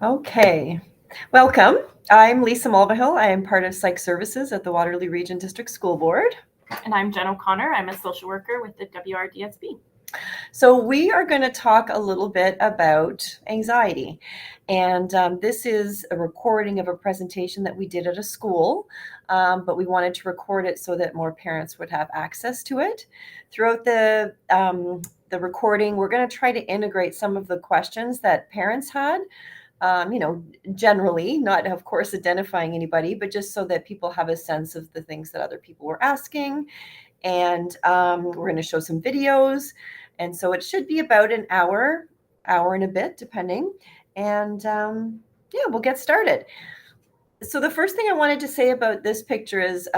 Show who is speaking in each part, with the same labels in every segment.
Speaker 1: Okay, welcome. I'm Lisa Mulvihill. I am part of Psych Services at the Waterloo Region District School Board.
Speaker 2: And I'm Jen O'Connor. I'm a social worker with the WRDSB.
Speaker 1: So we are going to talk a little bit about anxiety. And this is a recording of a presentation that we did at a school, but we wanted to record it so that more parents would have access to it. Throughout the recording, we're going to try to integrate some of the questions that parents had. Generally, not of course identifying anybody, but just so that people have a sense of the things that other people were asking. And we're going to show some videos. And so it should be about an hour and a bit, depending. And we'll get started. So the first thing I wanted to say about this picture is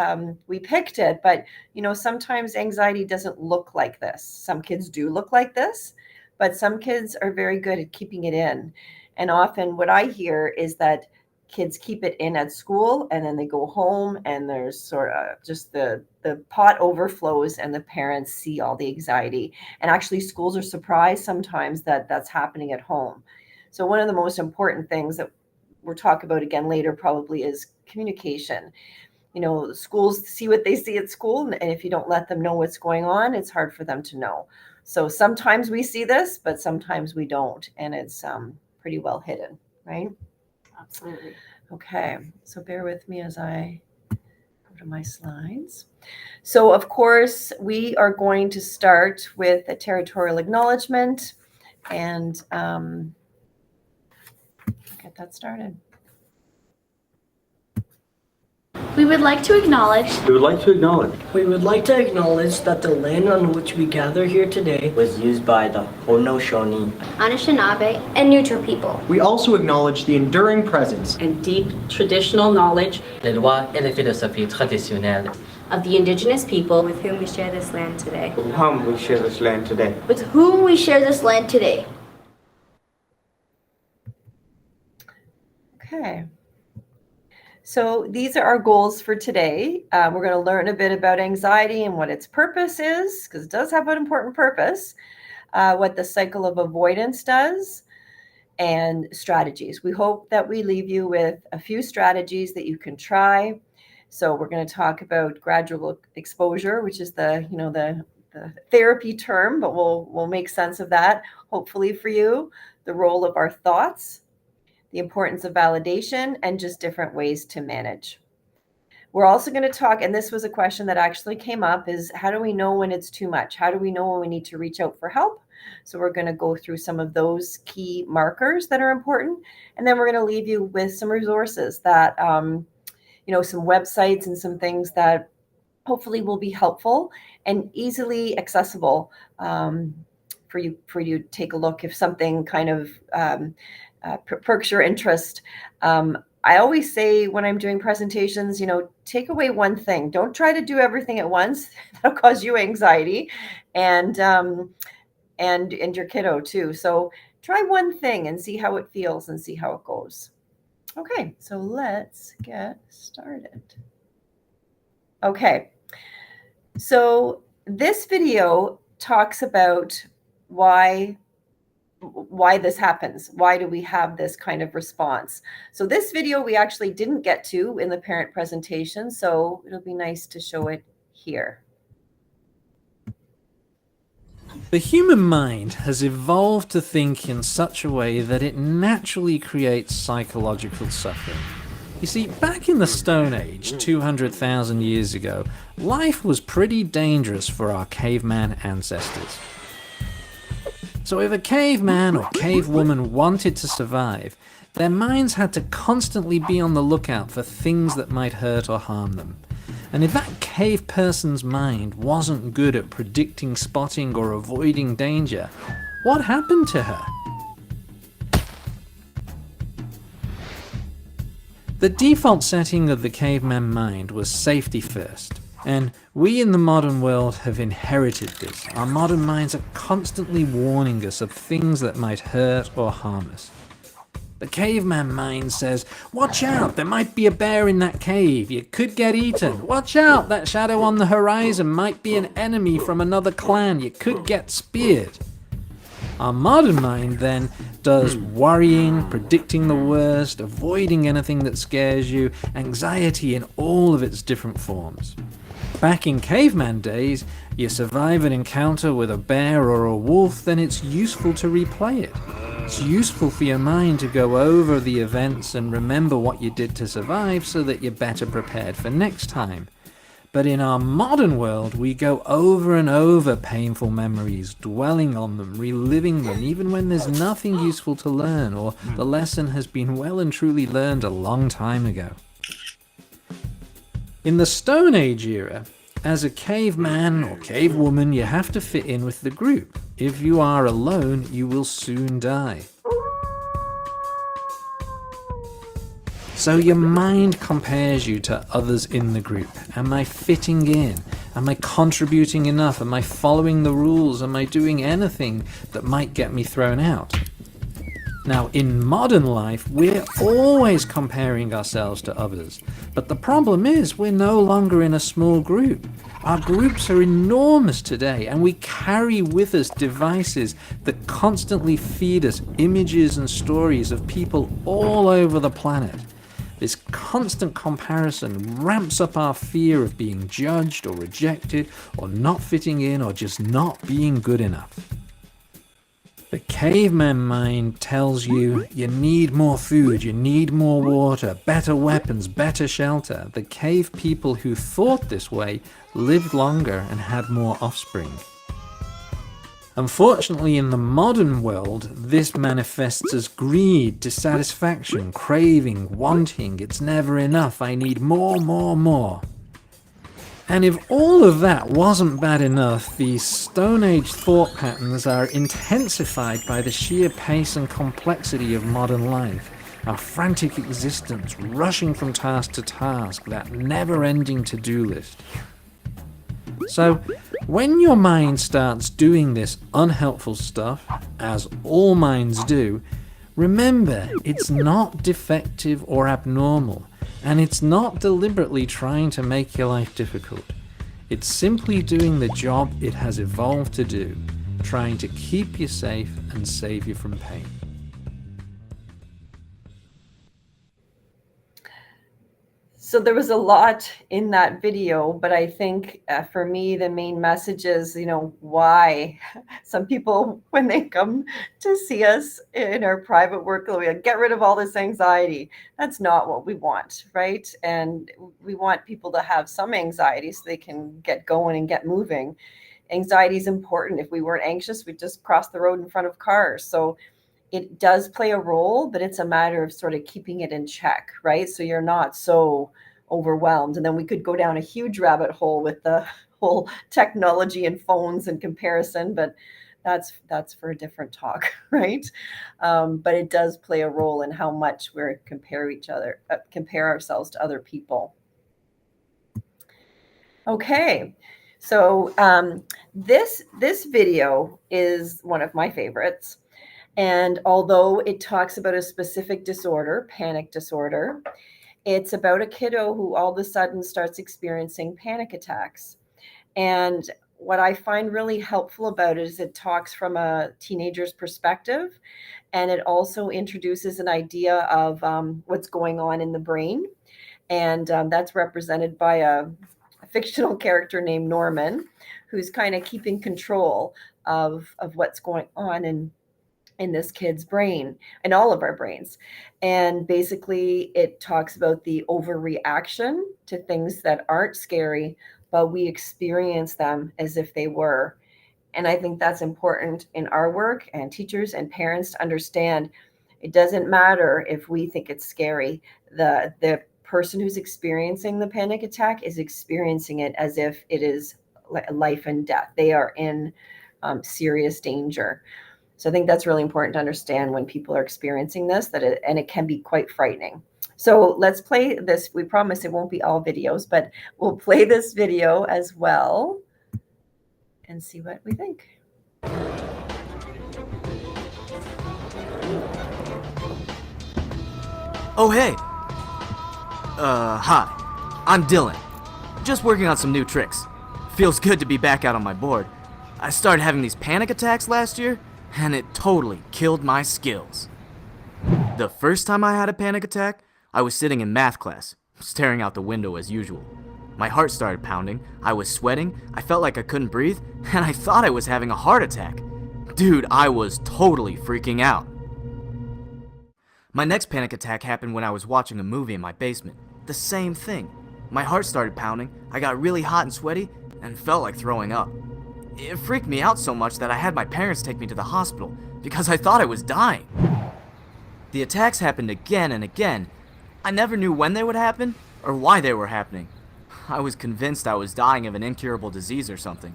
Speaker 1: we picked it, but sometimes anxiety doesn't look like this. Some kids do look like this, but some kids are very good at keeping it in. And often what I hear is that kids keep it in at school and then they go home and there's sort of just the pot overflows and the parents see all the anxiety. And actually schools are surprised sometimes that that's happening at home. So one of the most important things that we'll talk about again later probably is communication. Schools see what they see at school, and if you don't let them know what's going on, it's hard for them to know. So sometimes we see this, but sometimes we don't, and it's pretty well hidden, right?
Speaker 2: Absolutely.
Speaker 1: Okay, so bear with me as I go to my slides. So of course, we are going to start with a territorial acknowledgement and get that started.
Speaker 3: We would like to acknowledge
Speaker 4: We would like to acknowledge
Speaker 5: We would like to acknowledge that the land on which we gather here today
Speaker 6: was used by the Haudenosaunee,
Speaker 3: Anishinaabe, and neutral people.
Speaker 7: We also acknowledge the enduring presence
Speaker 2: And deep traditional knowledge
Speaker 8: les lois et les philosophies traditionnelles
Speaker 3: Of the indigenous people
Speaker 9: with whom we share this land today.
Speaker 4: with whom we share this land today.
Speaker 3: with whom we share this land today.
Speaker 1: Okay. So these are our goals for today. We're going to learn a bit about anxiety and what its purpose is, because it does have an important purpose, what the cycle of avoidance does, and strategies. We hope that we leave you with a few strategies that you can try. So we're going to talk about gradual exposure, which is the therapy term, but we'll make sense of that, hopefully for you, the role of our thoughts, the importance of validation, and just different ways to manage. We're also going to talk, and this was a question that actually came up, is how do we know when it's too much? How do we know when we need to reach out for help? So we're going to go through some of those key markers that are important. And then we're going to leave you with some resources that, some websites and some things that hopefully will be helpful and easily accessible for you to take a look if something kind of perks your interest. I always say when I'm doing presentations, take away one thing. Don't try to do everything at once. That'll cause you anxiety and your kiddo too. So try one thing and see how it feels and see how it goes. Okay, so let's get started. Okay, so this video talks about why this happens. Why do we have this kind of response? So this video we actually didn't get to in the parent presentation, so it'll be nice to show it here.
Speaker 10: The human mind has evolved to think in such a way that it naturally creates psychological suffering. You see, back in the Stone Age, 200,000 years ago, life was pretty dangerous for our caveman ancestors. So if a caveman or cavewoman wanted to survive, their minds had to constantly be on the lookout for things that might hurt or harm them. And if that cave person's mind wasn't good at predicting, spotting, or avoiding danger, what happened to her? The default setting of the caveman mind was safety first. And we in the modern world have inherited this. Our modern minds are constantly warning us of things that might hurt or harm us. The caveman mind says, watch out, there might be a bear in that cave, you could get eaten. Watch out, that shadow on the horizon might be an enemy from another clan, you could get speared. Our modern mind then does worrying, predicting the worst, avoiding anything that scares you, anxiety in all of its different forms. Back in caveman days, you survive an encounter with a bear or a wolf, then it's useful to replay it. It's useful for your mind to go over the events and remember what you did to survive so that you're better prepared for next time. But in our modern world, we go over and over painful memories, dwelling on them, reliving them, even when there's nothing useful to learn or the lesson has been well and truly learned a long time ago. In the Stone Age era, as a caveman or cavewoman, you have to fit in with the group. If you are alone, you will soon die. So your mind compares you to others in the group. Am I fitting in? Am I contributing enough? Am I following the rules? Am I doing anything that might get me thrown out? Now, in modern life, we're always comparing ourselves to others. But the problem is, we're no longer in a small group. Our groups are enormous today, and we carry with us devices that constantly feed us images and stories of people all over the planet. This constant comparison ramps up our fear of being judged or rejected or not fitting in or just not being good enough. The caveman mind tells you you need more food, you need more water, better weapons, better shelter. The cave people who thought this way lived longer and had more offspring. Unfortunately, in the modern world, this manifests as greed, dissatisfaction, craving, wanting. It's never enough. I need more, more, more. And if all of that wasn't bad enough, these Stone Age thought patterns are intensified by the sheer pace and complexity of modern life. Our frantic existence, rushing from task to task, that never-ending to-do list. So, when your mind starts doing this unhelpful stuff, as all minds do, remember it's not defective or abnormal, and it's not deliberately trying to make your life difficult. It's simply doing the job it has evolved to do, trying to keep you safe and save you from pain.
Speaker 1: So there was a lot in that video, but I think for me, the main message is, why some people, when they come to see us in our private work, we get rid of all this anxiety. That's not what we want, right? And we want people to have some anxiety so they can get going and get moving. Anxiety is important. If we weren't anxious, we'd just cross the road in front of cars. So it does play a role, but it's a matter of sort of keeping it in check, right? So you're not so overwhelmed. And then we could go down a huge rabbit hole with the whole technology and phones and comparison, but that's for a different talk, right? But it does play a role in how much we compare ourselves to other people. Okay, so this video is one of my favorites. And although it talks about a specific disorder, panic disorder, it's about a kiddo who all of a sudden starts experiencing panic attacks. And what I find really helpful about it is it talks from a teenager's perspective, and it also introduces an idea of what's going on in the brain. And that's represented by a fictional character named Norman, who's kind of keeping control of what's going on in this kid's brain and all of our brains. And basically it talks about the overreaction to things that aren't scary, but we experience them as if they were. And I think that's important in our work, and teachers and parents to understand it doesn't matter if we think it's scary. The person who's experiencing the panic attack is experiencing it as if it is life and death. They are in serious danger. So I think that's really important to understand when people are experiencing this, and it can be quite frightening. So let's play this. We promise it won't be all videos, but we'll play this video as well and see what we think.
Speaker 11: Oh, hey. Hi. I'm Dylan. Just working on some new tricks. Feels good to be back out on my board. I started having these panic attacks last year, and it totally killed my skills. The first time I had a panic attack, I was sitting in math class, staring out the window as usual. My heart started pounding, I was sweating, I felt like I couldn't breathe, and I thought I was having a heart attack. Dude, I was totally freaking out. My next panic attack happened when I was watching a movie in my basement. The same thing. My heart started pounding, I got really hot and sweaty, and felt like throwing up. It freaked me out so much that I had my parents take me to the hospital because I thought I was dying. The attacks happened again and again. I never knew when they would happen or why they were happening. I was convinced I was dying of an incurable disease or something.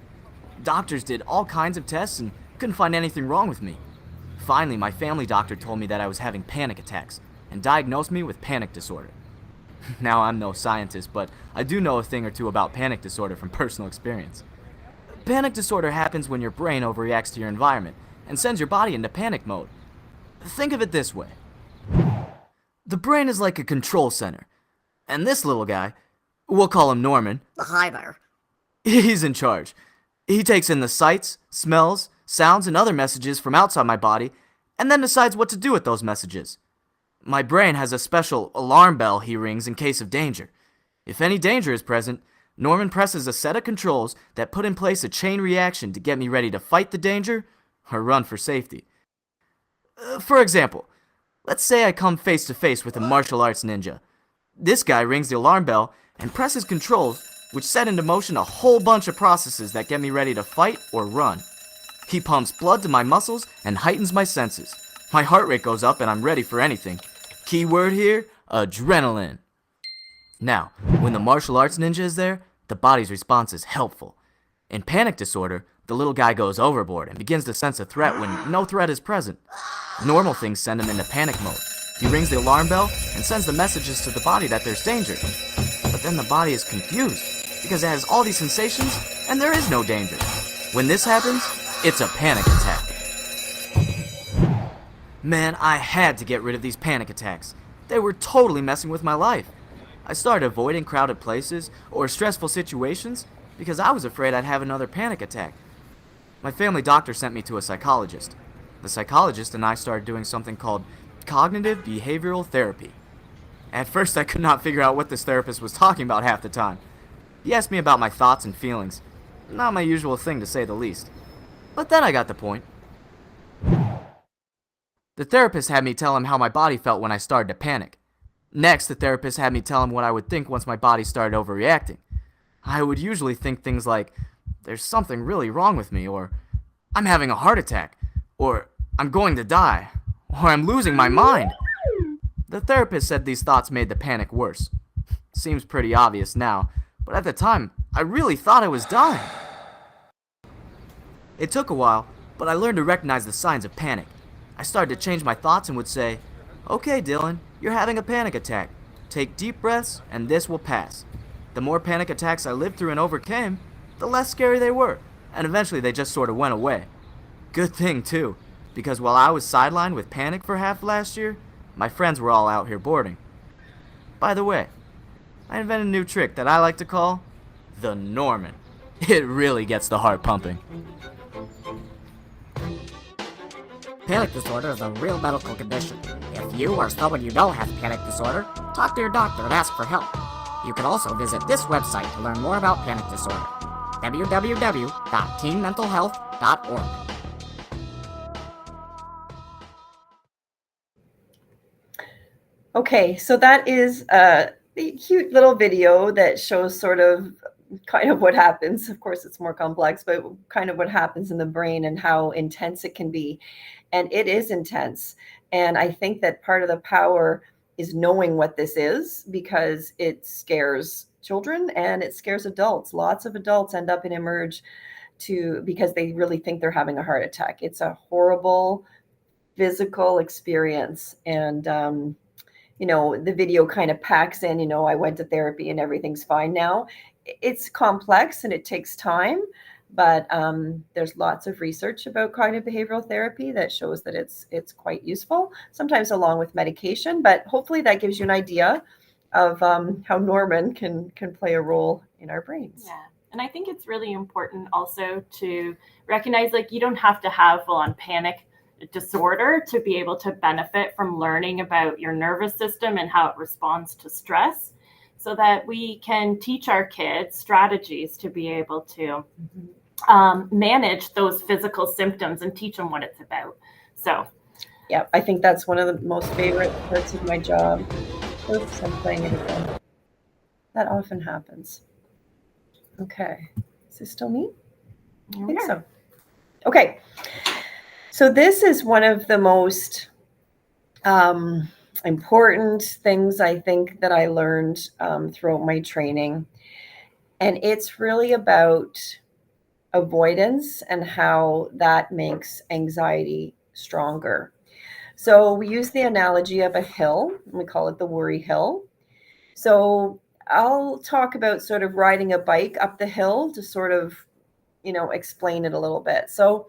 Speaker 11: Doctors did all kinds of tests and couldn't find anything wrong with me. Finally, my family doctor told me that I was having panic attacks and diagnosed me with panic disorder. Now, I'm no scientist, but I do know a thing or two about panic disorder from personal experience. Panic disorder happens when your brain overreacts to your environment and sends your body into panic mode. Think of it this way. The brain is like a control center, and this little guy, we'll call him Norman.
Speaker 12: Hi there.
Speaker 11: He's in charge. He takes in the sights, smells, sounds, and other messages from outside my body, and then decides what to do with those messages. My brain has a special alarm bell he rings in case of danger. If any danger is present, Norman presses a set of controls that put in place a chain reaction to get me ready to fight the danger or run for safety. For example, let's say I come face to face with a martial arts ninja. This guy rings the alarm bell and presses controls which set into motion a whole bunch of processes that get me ready to fight or run. He pumps blood to my muscles and heightens my senses. My heart rate goes up and I'm ready for anything. Key word here, adrenaline. Now, when the martial arts ninja is there, the body's response is helpful. In panic disorder, the little guy goes overboard and begins to sense a threat when no threat is present. Normal things send him into panic mode. He rings the alarm bell and sends the messages to the body that there's danger. But then the body is confused because it has all these sensations and there is no danger. When this happens, it's a panic attack. Man, I had to get rid of these panic attacks. They were totally messing with my life. I started avoiding crowded places or stressful situations because I was afraid I'd have another panic attack. My family doctor sent me to a psychologist. The psychologist and I started doing something called cognitive behavioral therapy. At first, I could not figure out what this therapist was talking about half the time. He asked me about my thoughts and feelings. Not my usual thing, to say the least. But then I got the point. The therapist had me tell him how my body felt when I started to panic. Next, the therapist had me tell him what I would think once my body started overreacting. I would usually think things like, there's something really wrong with me, or I'm having a heart attack, or I'm going to die, or I'm losing my mind. The therapist said these thoughts made the panic worse. Seems pretty obvious now, but at the time, I really thought I was dying. It took a while, but I learned to recognize the signs of panic. I started to change my thoughts and would say, okay, Dylan, you're having a panic attack. Take deep breaths and this will pass. The more panic attacks I lived through and overcame, the less scary they were, and eventually they just sort of went away. Good thing too, because while I was sidelined with panic for half last year, my friends were all out here boarding. By the way, I invented a new trick that I like to call the Norman. It really gets the heart pumping.
Speaker 12: Panic disorder is a real medical condition. If you or someone you know has panic disorder, talk to your doctor and ask for help. You can also visit this website to learn more about panic disorder. www.teenmentalhealth.org.
Speaker 1: Okay, so that is a cute little video that shows sort of kind of what happens. Of course, it's more complex, but kind of what happens in the brain and how intense it can be. And it is intense. And I think that part of the power is knowing what this is, because it scares children and it scares adults. Lots of adults end up in emerge because they really think they're having a heart attack. It's a horrible physical experience. And, the video kind of packs in, I went to therapy and everything's fine now. It's complex and it takes time, but there's lots of research about cognitive behavioral therapy that shows that it's quite useful, sometimes along with medication, but hopefully that gives you an idea of how Norman can play a role in our brains.
Speaker 2: Yeah. And I think it's really important also to recognize, like, you don't have to have full-on panic disorder to be able to benefit from learning about your nervous system and how it responds to stress, so that we can teach our kids strategies to be able to manage those physical symptoms and teach them what it's about. So
Speaker 1: yeah, I think that's one of the most favorite parts of my job. Oops, I'm playing it again. That often happens. Okay, is this still me? I think so. Okay, so this is one of the most important things I think that I learned throughout my training. And it's really about avoidance and how that makes anxiety stronger. So we use the analogy of a hill, and we call it the worry hill. So I'll talk about sort of riding a bike up the hill to sort of, explain it a little bit. So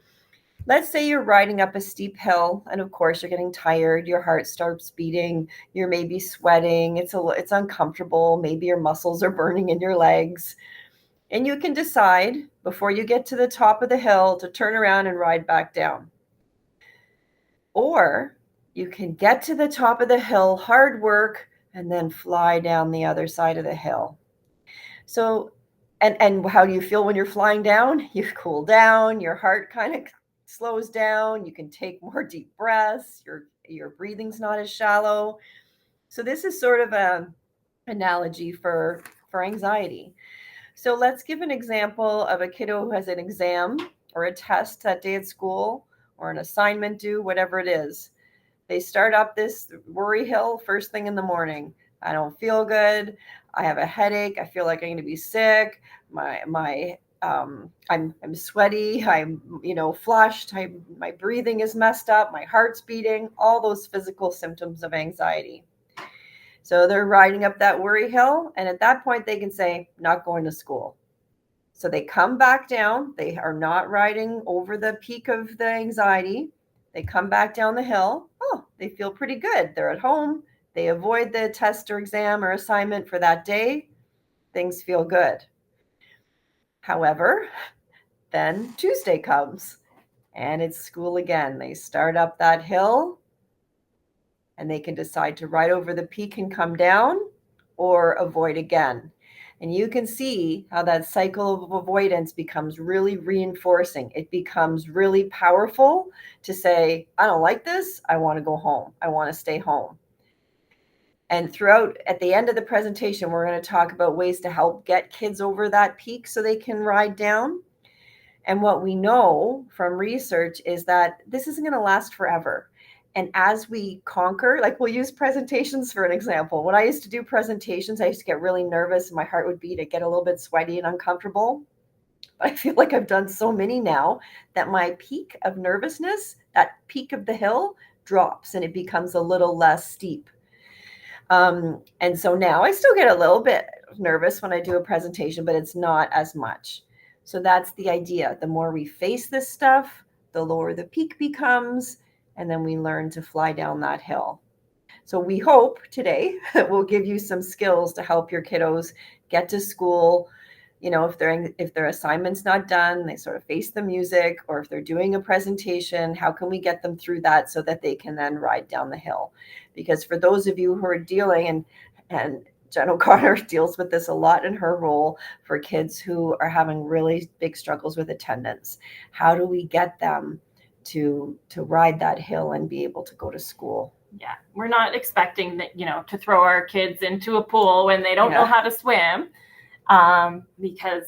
Speaker 1: let's say you're riding up a steep hill, and of course you're getting tired, your heart starts beating, you're maybe sweating, it's uncomfortable, maybe your muscles are burning in your legs. And you can decide before you get to the top of the hill to turn around and ride back down. Or you can get to the top of the hill, hard work, and then fly down the other side of the hill. So, and how do you feel when you're flying down? You cool down, your heart kind of slows down, you can take more deep breaths, your breathing's not as shallow. So this is sort of an analogy for anxiety. So let's give an example of a kiddo who has an exam or a test that day at school or an assignment due, whatever it is. They start up this worry hill first thing in the morning. I don't feel good. I have a headache. I feel like I'm going to be sick. I'm sweaty. I'm, flushed. My breathing is messed up. My heart's beating. All those physical symptoms of anxiety. So they're riding up that worry hill, and at that point they can say, not going to school. So they come back down. They are not riding over the peak of the anxiety. They come back down the hill. Oh, they feel pretty good. They're at home. They avoid the test or exam or assignment for that day. Things feel good. However, then Tuesday comes and it's school again. They start up that hill, and they can decide to ride over the peak and come down or avoid again. And you can see how that cycle of avoidance becomes really reinforcing. It becomes really powerful to say, I don't like this. I want to go home. I want to stay home. And throughout, at the end of the presentation, we're going to talk about ways to help get kids over that peak so they can ride down. And what we know from research is that this isn't going to last forever. And as we conquer, like we'll use presentations for an example. When I used to do presentations, I used to get really nervous and my heart would beat. I'd get a little bit sweaty and uncomfortable. But I feel like I've done so many now that my peak of nervousness, that peak of the hill, drops and it becomes a little less steep. And so now I still get a little bit nervous when I do a presentation, but it's not as much. So that's the idea. The more we face this stuff, the lower the peak becomes, and then we learn to fly down that hill. So we hope today we'll give you some skills to help your kiddos get to school. If their assignment's not done, they sort of face the music, or if they're doing a presentation, how can we get them through that so that they can then ride down the hill? Because for those of you who are dealing, and Jen O'Connor deals with this a lot in her role for kids who are having really big struggles with attendance, how do we get them to ride that hill and be able to go to school?
Speaker 2: Yeah, we're not expecting that, to throw our kids into a pool when they don't know how to swim, because,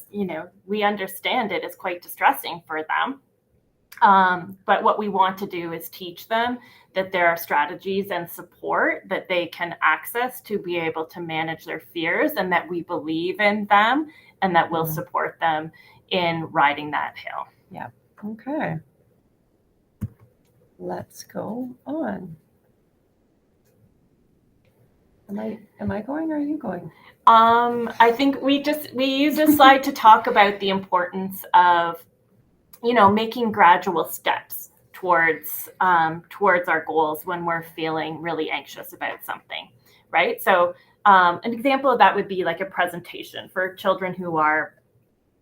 Speaker 2: we understand it is quite distressing for them. But what we want to do is teach them that there are strategies and support that they can access to be able to manage their fears, and that we believe in them and that we'll support them in riding that hill.
Speaker 1: Yeah. Okay. Let's go on. Am I going or are you going?
Speaker 2: I think we use this slide to talk about the importance of, making gradual steps towards our goals when we're feeling really anxious about something, right? So an example of that would be like a presentation for children who are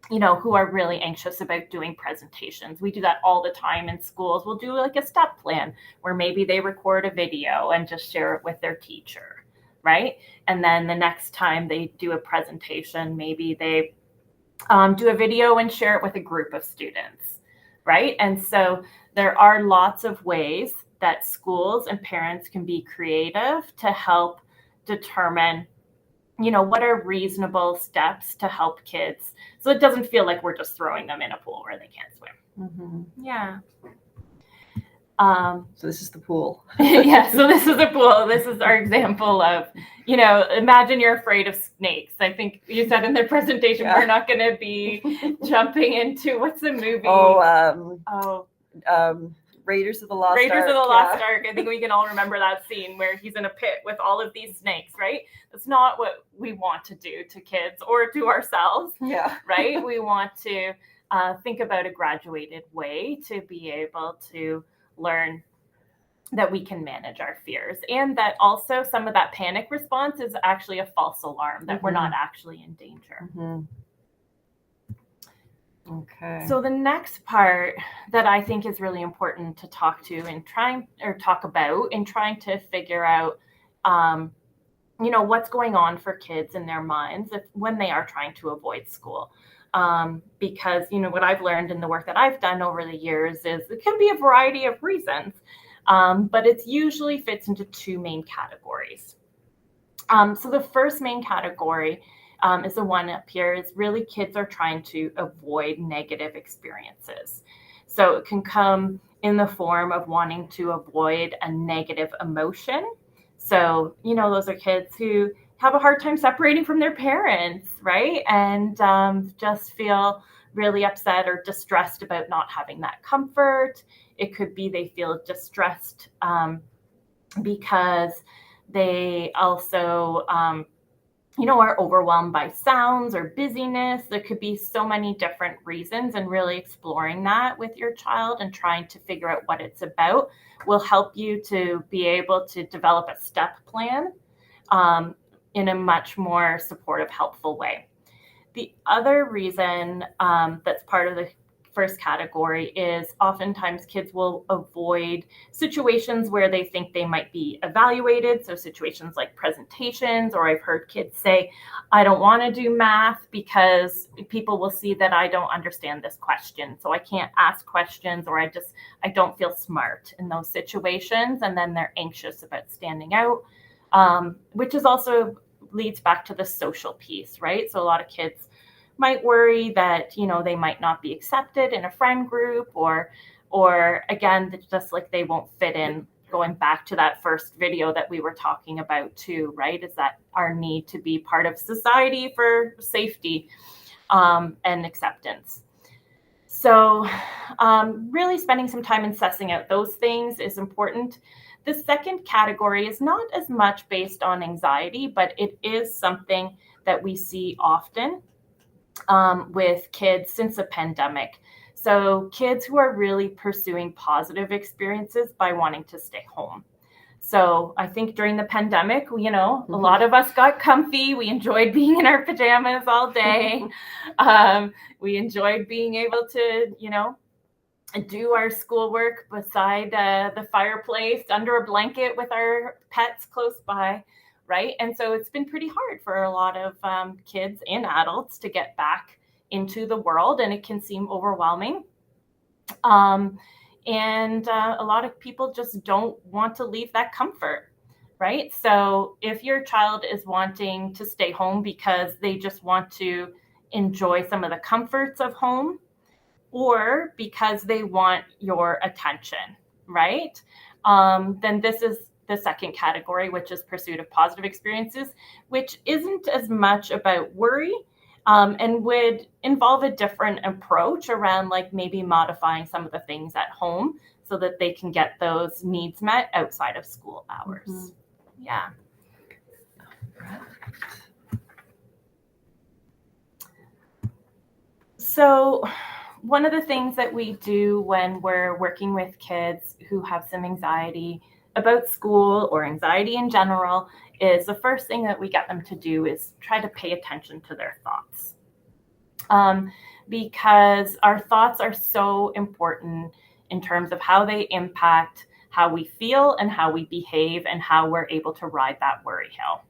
Speaker 2: who are really anxious about doing presentations. We do that all the time in schools. We'll do like a step plan where maybe they record a video and just share it with their teacher, right? And then the next time they do a presentation, maybe they do a video and share it with a group of students, right? And so there are lots of ways that schools and parents can be creative to help determine what are reasonable steps to help kids so it doesn't feel like we're just throwing them in a pool where they can't swim. Yeah.
Speaker 1: So this is the pool.
Speaker 2: Yeah, so this is a pool. This is our example of, imagine you're afraid of snakes. I think you said in their presentation, we're not going to be jumping into, what's the movie?
Speaker 1: Raiders of the Lost Ark.
Speaker 2: Raiders of the Lost Ark. I think we can all remember that scene where he's in a pit with all of these snakes, right? That's not what we want to do to kids or to ourselves, right? We want to think about a graduated way to be able to learn that we can manage our fears, and that also some of that panic response is actually a false alarm, that we're not actually in danger.
Speaker 1: Okay.
Speaker 2: So the next part that I think is really important to talk about in trying to figure out, what's going on for kids in their minds when they are trying to avoid school. Because, what I've learned in the work that I've done over the years is it can be a variety of reasons, but it usually fits into two main categories. So the first main category is the one up here, is really kids are trying to avoid negative experiences. So it can come in the form of wanting to avoid a negative emotion. So, those are kids who have a hard time separating from their parents, right? And just feel really upset or distressed about not having that comfort. It could be they feel distressed because they also are overwhelmed by sounds or busyness. There could be so many different reasons, and really exploring that with your child and trying to figure out what it's about will help you to be able to develop a step plan in a much more supportive, helpful way. The other reason that's part of the first category is oftentimes kids will avoid situations where they think they might be evaluated. So situations like presentations, or I've heard kids say, I don't want to do math because people will see that I don't understand this question. So I can't ask questions, or I don't feel smart in those situations. And then they're anxious about standing out, which is also leads back to the social piece, right? So a lot of kids might worry that, they might not be accepted in a friend group, or again, just like they won't fit in, going back to that first video that we were talking about too, right? Is that our need to be part of society for safety and acceptance. So really spending some time assessing out those things is important. The second category is not as much based on anxiety, but it is something that we see often with kids since the pandemic. So kids who are really pursuing positive experiences by wanting to stay home. So I think during the pandemic, a lot of us got comfy. We enjoyed being in our pajamas all day. We enjoyed being able to, do our schoolwork beside the fireplace under a blanket with our pets close by. Right. And so it's been pretty hard for a lot of kids and adults to get back into the world, and it can seem overwhelming. And a lot of people just don't want to leave that comfort. Right. So if your child is wanting to stay home because they just want to enjoy some of the comforts of home, or because they want your attention, right? Then this is the second category, which is pursuit of positive experiences, which isn't as much about worry and would involve a different approach around, like, maybe modifying some of the things at home so that they can get those needs met outside of school hours. Yeah. So one of the things that we do when we're working with kids who have some anxiety about school or anxiety in general is the first thing that we get them to do is try to pay attention to their thoughts. because our thoughts are so important in terms of how they impact how we feel and how we behave and how we're able to ride that worry hill.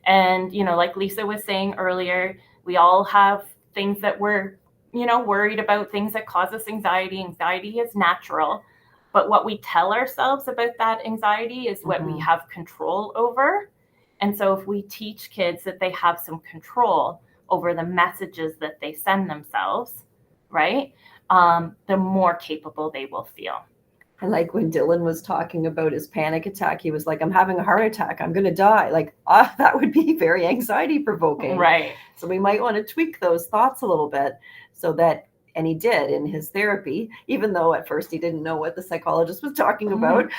Speaker 2: And, like Lisa was saying earlier, we all have things that we're, worried about, things that cause us anxiety. Anxiety is natural, but what we tell ourselves about that anxiety is what we have control over. And so if we teach kids that they have some control over the messages that they send themselves, right, the more capable they will feel.
Speaker 1: And like when Dylan was talking about his panic attack, he was like, I'm having a heart attack. I'm going to die. Like, that would be very anxiety provoking.
Speaker 2: Right.
Speaker 1: So we might want to tweak those thoughts a little bit so that, and he did in his therapy, even though at first he didn't know what the psychologist was talking about.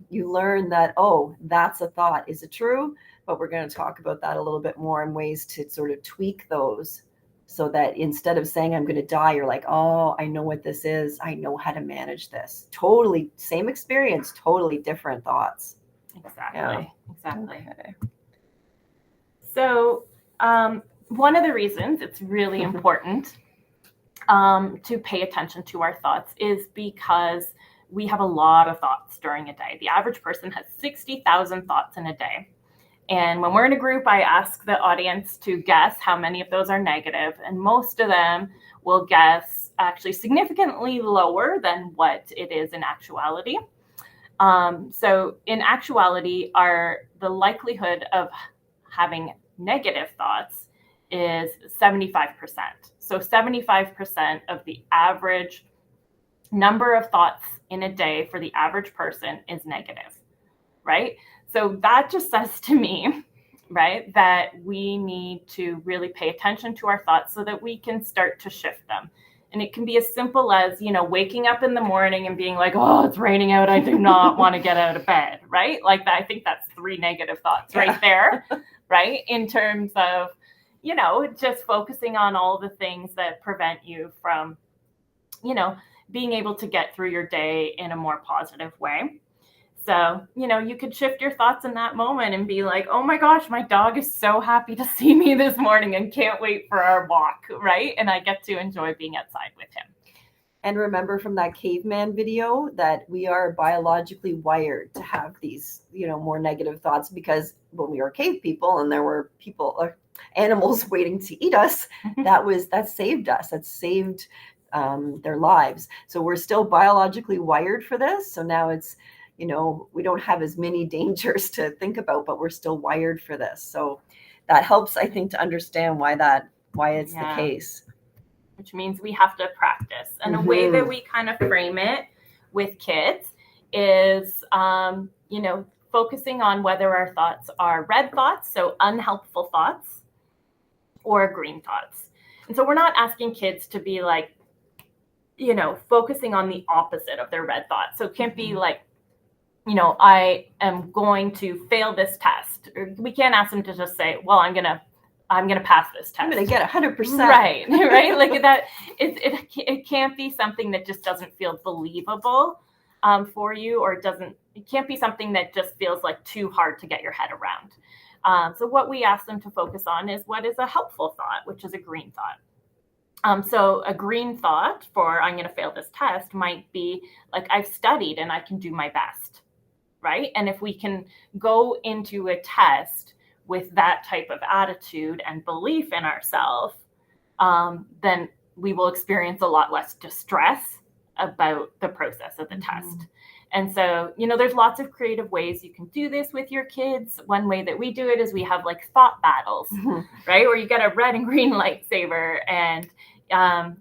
Speaker 1: You learn that, oh, that's a thought. Is it true? But we're going to talk about that a little bit more in ways to sort of tweak those so that instead of saying I'm going to die, you're like, oh, I know what this is. I know how to manage this. Totally same experience, totally different thoughts.
Speaker 2: Exactly.
Speaker 1: Yeah.
Speaker 2: Exactly.
Speaker 1: Okay.
Speaker 2: So one of the reasons it's really important to pay attention to our thoughts is because we have a lot of thoughts during a day. The average person has 60,000 thoughts in a day. And when we're in a group, I ask the audience to guess how many of those are negative. And most of them will guess actually significantly lower than what it is in actuality. So in actuality, the likelihood of having negative thoughts is 75%. So 75% of the average number of thoughts in a day for the average person is negative, right? So that just says to me, right, that we need to really pay attention to our thoughts so that we can start to shift them. And it can be as simple as, waking up in the morning and being like, oh, it's raining out. I do not want to get out of bed, right? Like that. I think that's 3 negative thoughts right there, right? In terms of, just focusing on all the things that prevent you from, being able to get through your day in a more positive way. So, you could shift your thoughts in that moment and be like, oh my gosh, my dog is so happy to see me this morning and can't wait for our walk, right? And I get to enjoy being outside with him.
Speaker 1: And remember from that caveman video that we are biologically wired to have these, more negative thoughts, because when we were cave people and there were people or animals waiting to eat us, that saved us. That saved their lives. So we're still biologically wired for this. So now it's, we don't have as many dangers to think about, but we're still wired for this. So that helps, I think, to understand why it's the case.
Speaker 2: Which means we have to practice. And a way that we kind of frame it with kids is, focusing on whether our thoughts are red thoughts, so unhelpful thoughts, or green thoughts. And so we're not asking kids to be like, focusing on the opposite of their red thoughts. So it can't be like, I am going to fail this test. We can't ask them to just say, well, I'm going to pass this test.
Speaker 1: I'm going to get 100%.
Speaker 2: Right. Like that. It can't be something that just doesn't feel believable for you, or it can't be something that just feels like too hard to get your head around. So what we ask them to focus on is what is a helpful thought, which is a green thought. So a green thought for I'm going to fail this test might be like, I've studied and I can do my best. Right. And if we can go into a test with that type of attitude and belief in ourselves, then we will experience a lot less distress about the process of the test. And so, there's lots of creative ways you can do this with your kids. One way that we do it is we have like thought battles, right? Where you get a red and green lightsaber and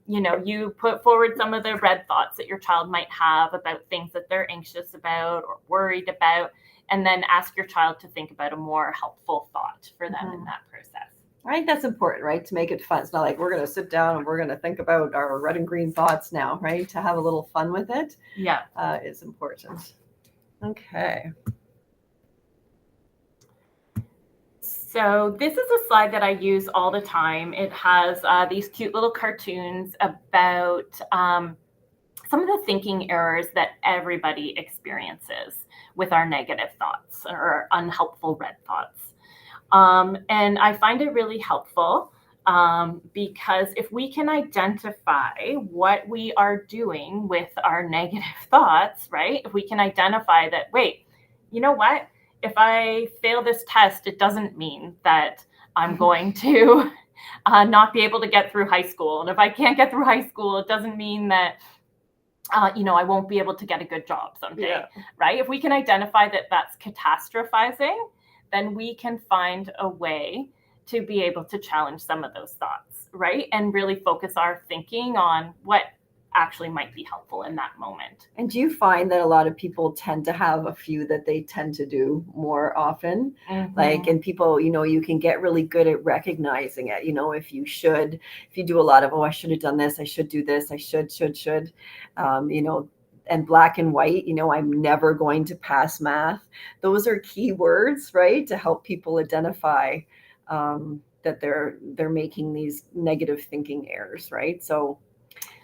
Speaker 2: you put forward some of the red thoughts that your child might have about things that they're anxious about or worried about, and then ask your child to think about a more helpful thought for them in that process.
Speaker 1: I think that's important, right? To make it fun. It's not like we're going to sit down and we're going to think about our red and green thoughts now, right? To have a little fun with it is important. Okay.
Speaker 2: So this is a slide that I use all the time. It has these cute little cartoons about some of the thinking errors that everybody experiences with our negative thoughts or unhelpful red thoughts. And I find it really helpful Because if we can identify what we are doing with our negative thoughts, right? If we can identify that, wait, you know what? If I fail this test, it doesn't mean that I'm going to not be able to get through high school. And if I can't get through high school, it doesn't mean that I won't be able to get a good job someday, right? If we can identify that that's catastrophizing, then we can find a way to be able to challenge some of those thoughts, right? And really focus our thinking on what actually might be helpful in that moment.
Speaker 1: And do you find that a lot of people tend to have a few that they tend to do more often? Like, and people, you can get really good at recognizing it. If you do a lot of, I should have done this, I should do this, I should, and black and white, I'm never going to pass math. Those are key words, right? To help people identify that they're making these negative thinking errors, right? So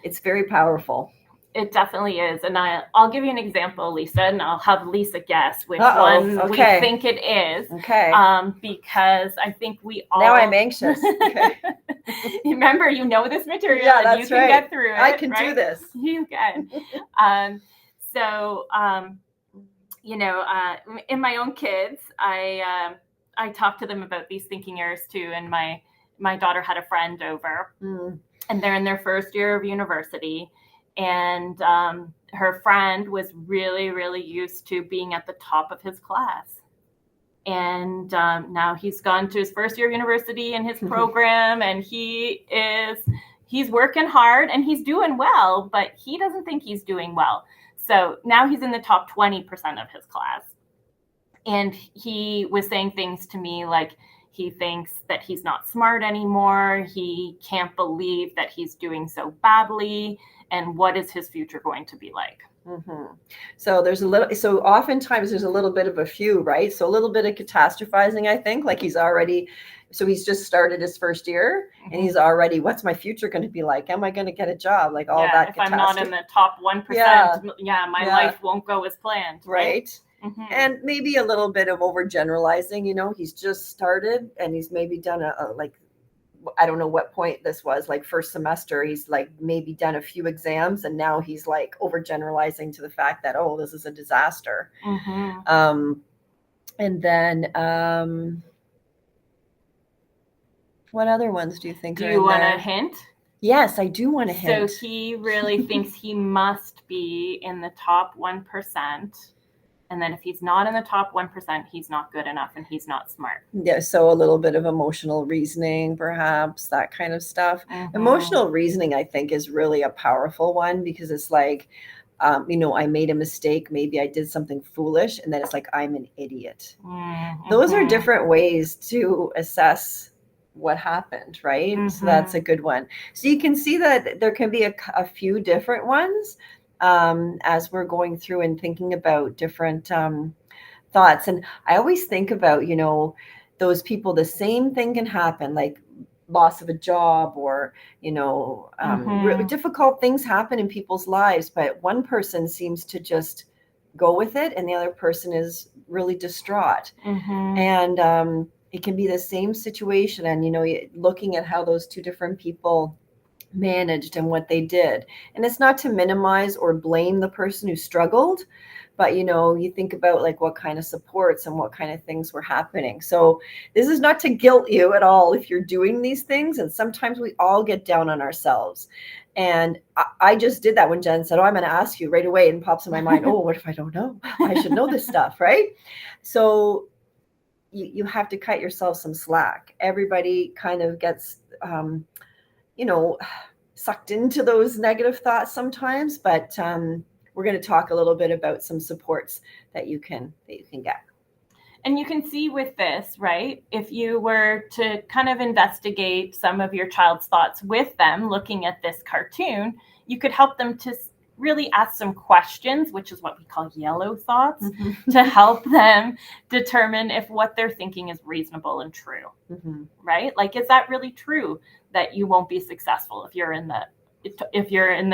Speaker 1: it's very powerful.
Speaker 2: It definitely is. And I'll give you an example, Lisa, and I'll have Lisa guess which one we think it is.
Speaker 1: Okay.
Speaker 2: Because I think we all...
Speaker 1: Now I'm anxious. Okay.
Speaker 2: Remember, this material and you can get through it.
Speaker 1: I can do this.
Speaker 2: You can. In my own kids, I talk to them about these thinking errors too. And my daughter had a friend over. And they're in their first year of university. And her friend was really, really used to being at the top of his class. And now he's gone to his first year of university in his program, and he's working hard and he's doing well, but he doesn't think he's doing well. So now he's in the top 20% of his class. And he was saying things to me like, he thinks that he's not smart anymore. He can't believe that he's doing so badly. And what is his future going to be like?
Speaker 1: So oftentimes there's a little bit of a few, right? So a little bit of catastrophizing, I think, like he's just started his first year and he's already, what's my future going to be like? Am I going to get a job? Like all that.
Speaker 2: If I'm not in the top 1%, my life won't go as planned.
Speaker 1: Right. And maybe a little bit of overgeneralizing, he's just started and he's maybe done I don't know what point this was, like first semester, he's like maybe done a few exams and now he's like overgeneralizing to the fact that, this is a disaster. And then what other ones do you think?
Speaker 2: Do you want a hint?
Speaker 1: Yes, I do want a hint.
Speaker 2: So he really thinks he must be in the top 1%. And then if he's not in the top 1%, he's not good enough and he's not smart.
Speaker 1: Yeah, so a little bit of emotional reasoning, perhaps, that kind of stuff. Emotional reasoning, I think, is really a powerful one because it's like, I made a mistake. Maybe I did something foolish. And then it's like, I'm an idiot. Those are different ways to assess what happened, right? So that's a good one. So you can see that there can be a few different ones. As we're going through and thinking about different thoughts. And I always think about, those people, the same thing can happen, like loss of a job or, difficult things happen in people's lives, but one person seems to just go with it and the other person is really distraught. And it can be the same situation. And, looking at how those two different people managed and what they did. And it's not to minimize or blame the person who struggled, but you think about like what kind of supports and what kind of things were happening. So this is not to guilt you at all if you're doing these things. And sometimes we all get down on ourselves. And I just did that when Jen said, I'm going to ask you right away, and pops in my mind, what if I don't know? I should know this stuff, right? So you have to cut yourself some slack. Everybody kind of gets sucked into those negative thoughts sometimes, but we're going to talk a little bit about some supports that you can get.
Speaker 2: And you can see with this, right? If you were to kind of investigate some of your child's thoughts with them, looking at this cartoon, you could help them to really ask some questions, which is what we call yellow thoughts, to help them determine if what they're thinking is reasonable and true, right? Like, is that really true that you won't be successful if you're in the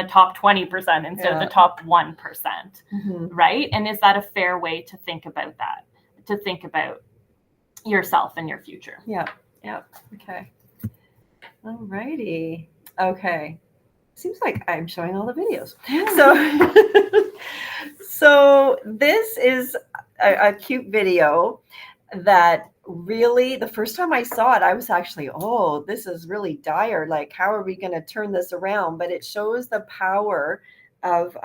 Speaker 2: top 20% instead of the top 1%, right? And is that a fair way to think about that, to think about yourself and your future?
Speaker 1: Yeah. Okay. All righty. Okay. Seems like I'm showing all the videos. So this is a cute video that really, the first time I saw it, I was actually, oh, this is really dire. Like, how are we going to turn this around? But it shows the power of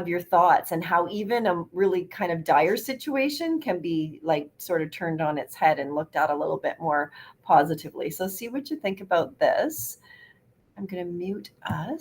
Speaker 1: your thoughts and how even a really kind of dire situation can be like sort of turned on its head and looked at a little bit more positively. So see what you think about this. I'm going to mute us.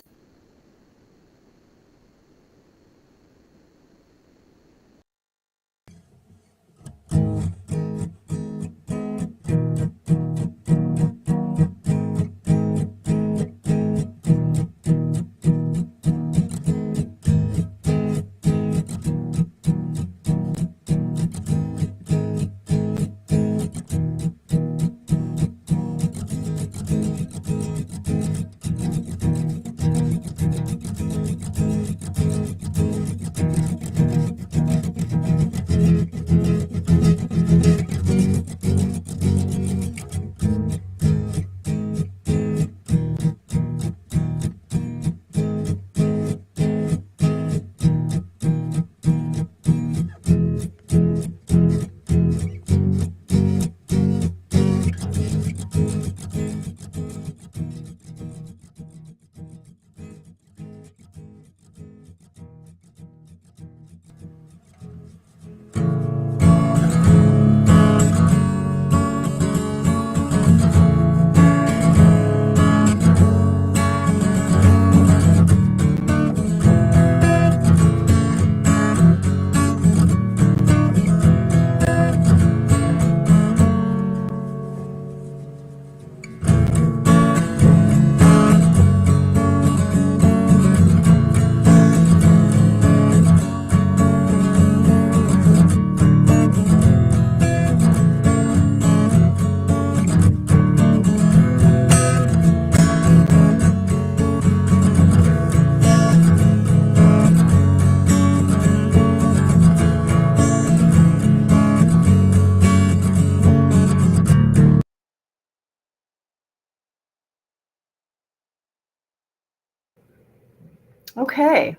Speaker 1: Okay.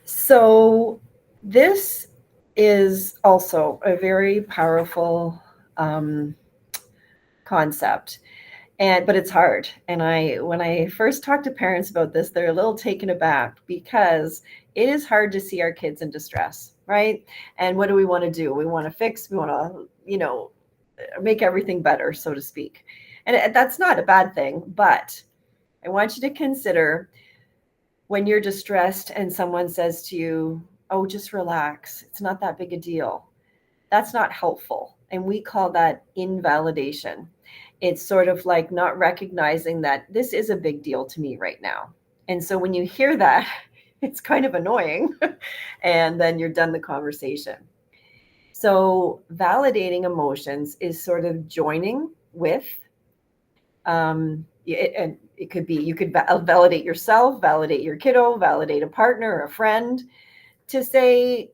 Speaker 1: So this is also a very powerful concept, but it's hard. And when I first talk to parents about this, they're a little taken aback because it is hard to see our kids in distress, right? And what do we want to do? We want to fix, we want to, make everything better, so to speak. And that's not a bad thing, but I want you to consider when you're distressed and someone says to you, oh, just relax, it's not that big a deal. That's not helpful. And we call that invalidation. It's sort of like not recognizing that this is a big deal to me right now. And so when you hear that, it's kind of annoying. And then you're done the conversation. So validating emotions is sort of joining with, and it could be, you could validate yourself, validate your kiddo, validate a partner or a friend to say,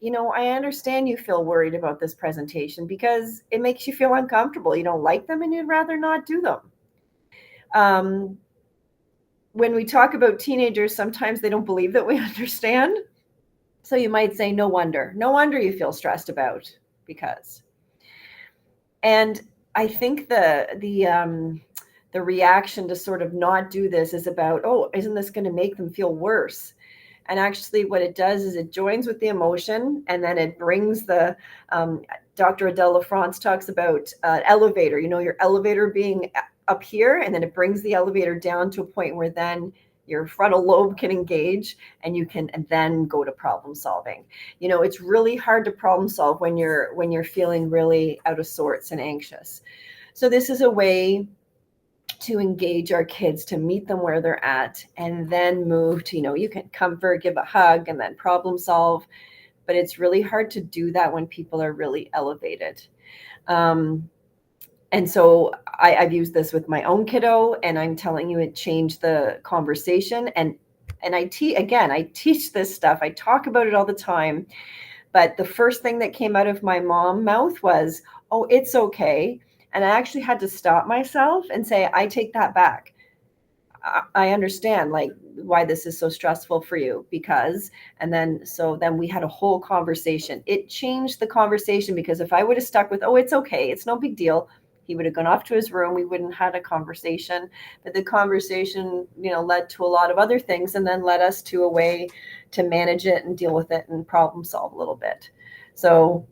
Speaker 1: I understand you feel worried about this presentation because it makes you feel uncomfortable. You don't like them and you'd rather not do them. When we talk about teenagers, sometimes they don't believe that we understand. So you might say, no wonder you feel stressed about because. And I think the reaction to sort of not do this is about, oh, isn't this going to make them feel worse? And actually what it does is it joins with the emotion and then it brings the, Dr. Adele LaFrance talks about elevator, your elevator being up here, and then it brings the elevator down to a point where then your frontal lobe can engage and you can and then go to problem solving. It's really hard to problem solve when you're feeling really out of sorts and anxious. So this is a way to engage our kids, to meet them where they're at, and then move to, you can comfort, give a hug, and then problem solve. But it's really hard to do that when people are really elevated. And so I've used this with my own kiddo, and I'm telling you, it changed the conversation. And I teach this stuff. I talk about it all the time. But the first thing that came out of my mom's mouth was, oh, it's okay. And I actually had to stop myself and say, I take that back. I understand like why this is so stressful for you because, and then we had a whole conversation. It changed the conversation because if I would have stuck with, oh, it's okay, it's no big deal, he would have gone off to his room. We wouldn't have had a conversation, but the conversation, led to a lot of other things and then led us to a way to manage it and deal with it and problem solve a little bit. So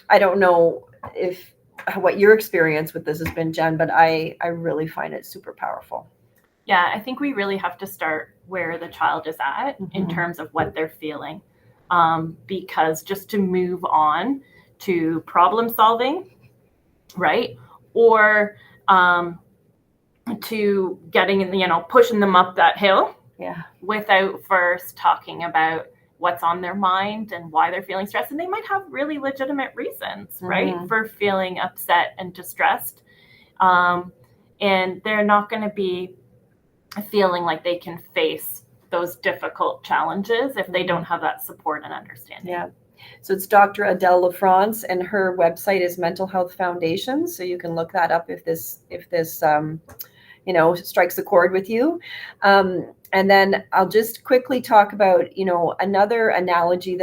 Speaker 1: I don't know what your experience with this has been, Jen, but I really find it super powerful.
Speaker 2: Yeah, I think we really have to start where the child is at in terms of what they're feeling. Because just to move on to problem solving, right? Or to getting, pushing them up that hill without first talking about what's on their mind and why they're feeling stressed. And they might have really legitimate reasons, right, for feeling upset and distressed. And they're not going to be feeling like they can face those difficult challenges if they don't have that support and understanding.
Speaker 1: Yeah. So it's Dr. Adele LaFrance, and her website is Mental Health Foundation. So you can look that up if this strikes a chord with you. And then I'll just quickly talk about, another analogy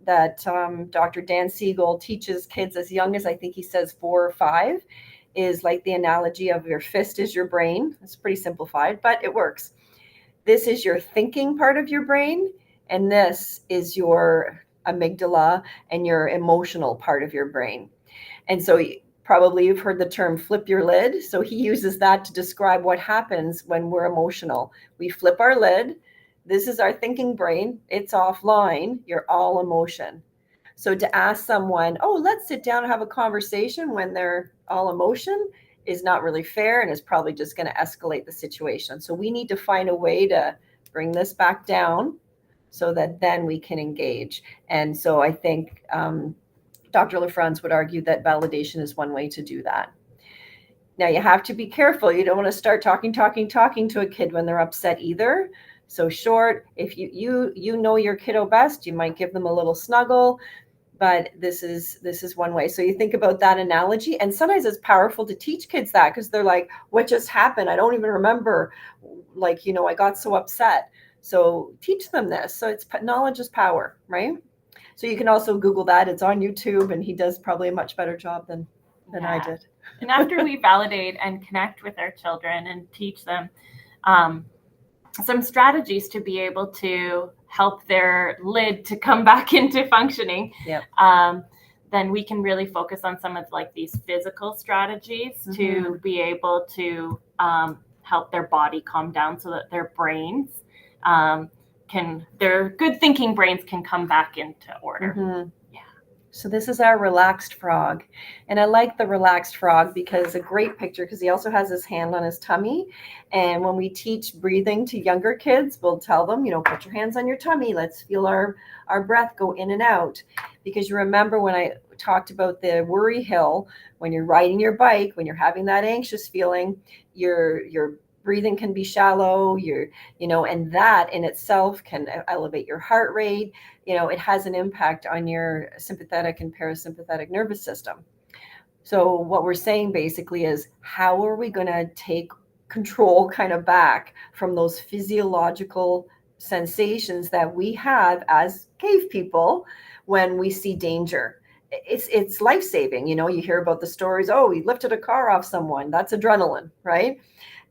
Speaker 1: that Dr. Dan Siegel teaches kids as young as, I think he says 4 or 5, is like the analogy of your fist is your brain. It's pretty simplified, but it works. This is your thinking part of your brain, and this is your amygdala and your emotional part of your brain. And so probably you've heard the term flip your lid. So he uses that to describe what happens when we're emotional. We flip our lid. This is our thinking brain. It's offline. You're all emotion. So to ask someone, oh, let's sit down and have a conversation when they're all emotion is not really fair and is probably just going to escalate the situation. So we need to find a way to bring this back down so that then we can engage. And so I think Dr. LaFrance would argue that validation is one way to do that. Now you have to be careful. You don't want to start talking to a kid when they're upset either. So short, if you know your kiddo best, you might give them a little snuggle. But this is one way. So you think about that analogy, and sometimes it's powerful to teach kids that because they're like, what just happened? I don't even remember. I got so upset. So teach them this. So it's knowledge is power, right? So you can also Google that. It's on YouTube, and he does probably a much better job than I did.
Speaker 2: And after we validate and connect with our children and teach them some strategies to be able to help their lid to come back into functioning, then we can really focus on some of like these physical strategies to be able to help their body calm down so that their brains their good thinking brains can come back into order.
Speaker 1: So this is our relaxed frog. And I like the relaxed frog because a great picture, because he also has his hand on his tummy. And when we teach breathing to younger kids, we'll tell them, put your hands on your tummy. Let's feel our breath go in and out. Because you remember when I talked about the worry hill, when you're riding your bike, when you're having that anxious feeling, your breathing can be shallow, and that in itself can elevate your heart rate. It has an impact on your sympathetic and parasympathetic nervous system. So what we're saying basically is, how are we going to take control kind of back from those physiological sensations that we have as cave people when we see danger? It's life-saving. You hear about the stories, oh, we lifted a car off someone. That's adrenaline, right?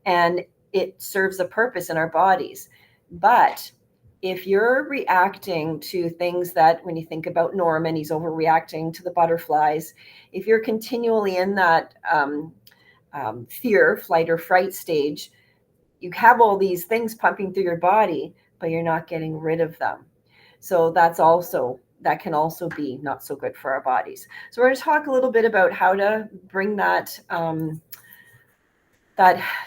Speaker 1: And it serves a purpose in our bodies. But if you're reacting to things that, when you think about Norman, he's overreacting to the butterflies. If you're continually in that fear, flight or fright stage, you have all these things pumping through your body, but you're not getting rid of them. So that can also be not so good for our bodies. So we're going to talk a little bit about how to bring that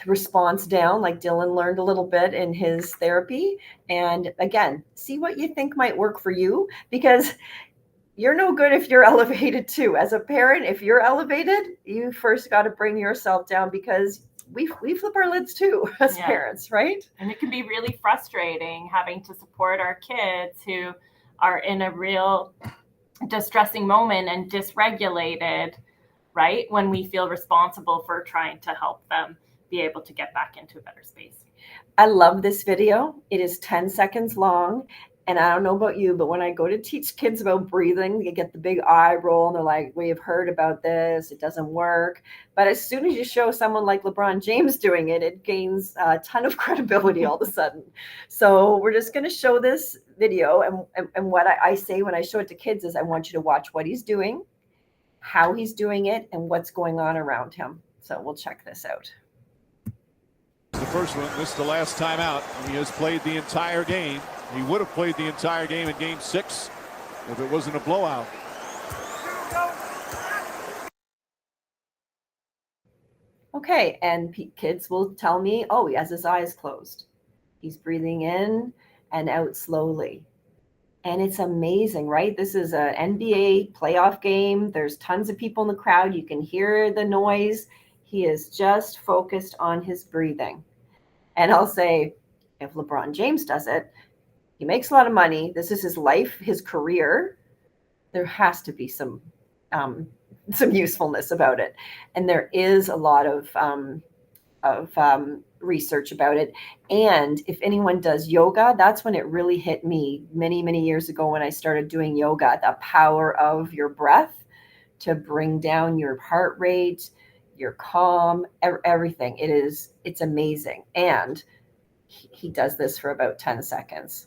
Speaker 1: response down, like Dylan learned a little bit in his therapy. And again, see what you think might work for you, because you're no good if you're elevated too. As a parent, if you're elevated, you first got to bring yourself down, because we flip our lids too as parents, right?
Speaker 2: And it can be really frustrating having to support our kids who are in a real distressing moment and dysregulated, right? When we feel responsible for trying to help them be able to get back into a better space.
Speaker 1: I love this video. It is 10 seconds long. And I don't know about you, but when I go to teach kids about breathing, they get the big eye roll and they're like, we have heard about this. It doesn't work. But as soon as you show someone like LeBron James doing it, it gains a ton of credibility all of a sudden. So we're just going to show this video. And what I say when I show it to kids is I want you to watch what he's doing, how he's doing it, and what's going on around him. So we'll check this out.
Speaker 13: The first one, this is the last time out. He has played the entire game. He would have played the entire game in game 6 if it wasn't a blowout.
Speaker 1: Okay, and kids will tell me, oh, he has his eyes closed. He's breathing in and out slowly. And it's amazing, right? This is an NBA playoff game. There's tons of people in the crowd. You can hear the noise. He is just focused on his breathing. And I'll say, if LeBron James does it, he makes a lot of money. This is his life, his career. There has to be some usefulness about it. And there is a lot of research about it. And if anyone does yoga, that's when it really hit me many, many years ago when I started doing yoga, the power of your breath to bring down your heart rate, your calm, everything. It's amazing. And he does this for about 10 seconds.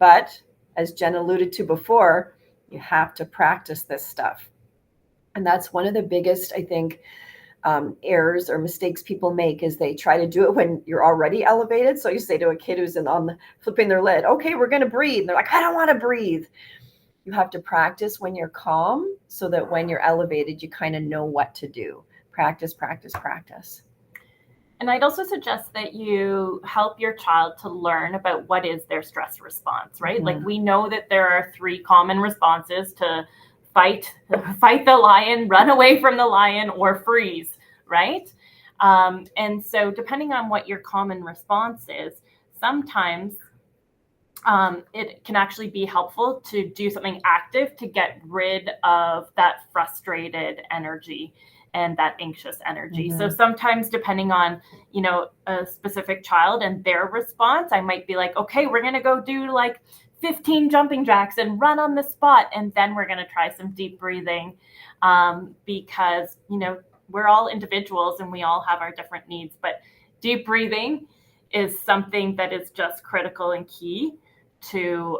Speaker 1: But as Jen alluded to before, you have to practice this stuff. And that's one of the biggest, I think, errors or mistakes people make is they try to do it when you're already elevated. So you say to a kid who's flipping their lid, okay, we're going to breathe. And they're like, I don't want to breathe. You have to practice when you're calm so that when you're elevated, you kind of know what to do. Practice, practice, practice.
Speaker 2: And I'd also suggest that you help your child to learn about what is their stress response, right? Mm-hmm. Like we know that there are 3 common responses to fight the lion, run away from the lion, or freeze, right? And so depending on what your common response is, sometimes it can actually be helpful to do something active to get rid of that frustrated energy and that anxious energy. Mm-hmm. So sometimes depending on, a specific child and their response, I might be like, okay, we're going to go do like 15 jumping jacks and run on the spot. And then we're going to try some deep breathing because, we're all individuals and we all have our different needs. But deep breathing is something that is just critical and key to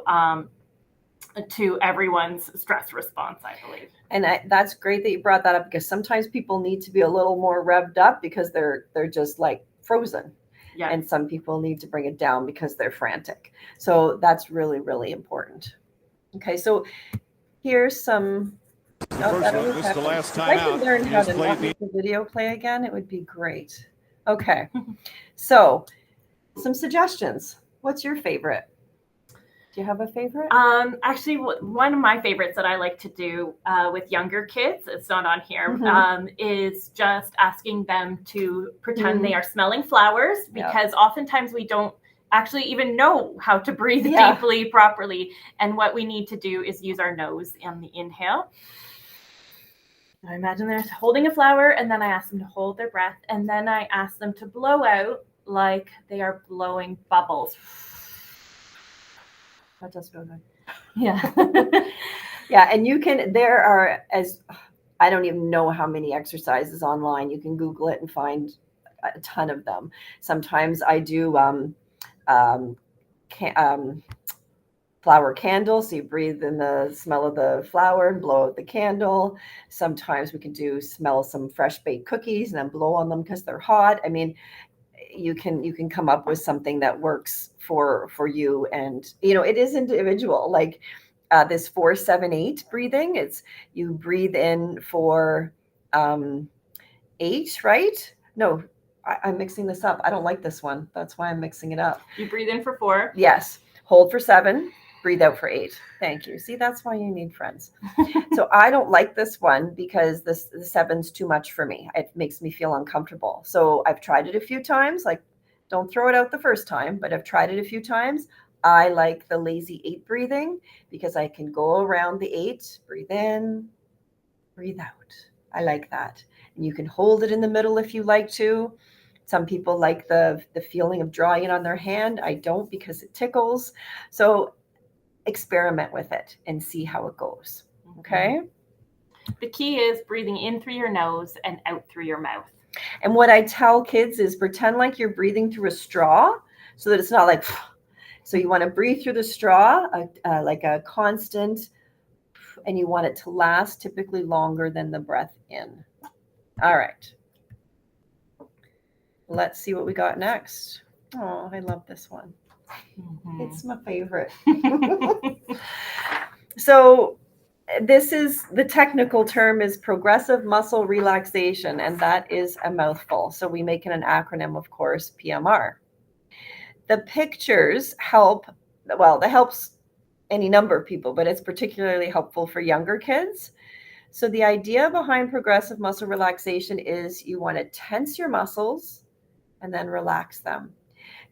Speaker 2: everyone's stress response, I believe.
Speaker 1: And that's great that you brought that up because sometimes people need to be a little more revved up because they're just like frozen. Yeah. And some people need to bring it down because they're frantic. So that's really, really important. Okay, so here's some.
Speaker 13: This is the last time
Speaker 1: if I could learn how to not make the video play again, it would be great. Okay, so some suggestions. What's your favorite? Do you have a favorite?
Speaker 2: Actually, one of my favorites that I like to do with younger kids, it's not on here, is just asking them to pretend they are smelling flowers because oftentimes we don't actually even know how to breathe deeply, properly. And what we need to do is use our nose on the inhale. I imagine they're holding a flower and then I ask them to hold their breath and then I ask them to blow out like they are blowing bubbles.
Speaker 1: That does feel good.
Speaker 2: Yeah.
Speaker 1: Yeah. And I don't even know how many exercises online. You can Google it and find a ton of them. Sometimes I do flower candle. So you breathe in the smell of the flower and blow out the candle. Sometimes we can smell some fresh baked cookies and then blow on them because they're hot. I mean, you can come up with something that works for you. And, it is individual, like this 4-7-8 breathing. It's you breathe in for 8, right? No, I'm mixing this up. I don't like this one. That's why I'm mixing it up.
Speaker 2: You breathe in for 4.
Speaker 1: Yes. Hold for 7. Breathe out for 8. Thank you. See, that's why you need friends. So I don't like this one because the 7's too much for me. It makes me feel uncomfortable. So I've tried it a few times. Like, don't throw it out the first time, but I've tried it a few times. I like the lazy 8 breathing because I can go around the 8, breathe in, breathe out. I like that. And you can hold it in the middle if you like to. Some people like the feeling of drawing it on their hand. I don't, because it tickles. So experiment with it and see how it goes. Okay.
Speaker 2: The key is breathing in through your nose and out through your mouth.
Speaker 1: And what I tell kids is pretend like you're breathing through a straw so that it's not like, so you want to breathe through the straw, like a constant, and you want it to last typically longer than the breath in. All right. Let's see what we got next. Oh, I love this one. It's my favorite. So this is, the technical term is progressive muscle relaxation, and that is a mouthful. So we make it an acronym, of course, PMR. The pictures help, well, that helps any number of people, but it's particularly helpful for younger kids. So the idea behind progressive muscle relaxation is you want to tense your muscles and then relax them.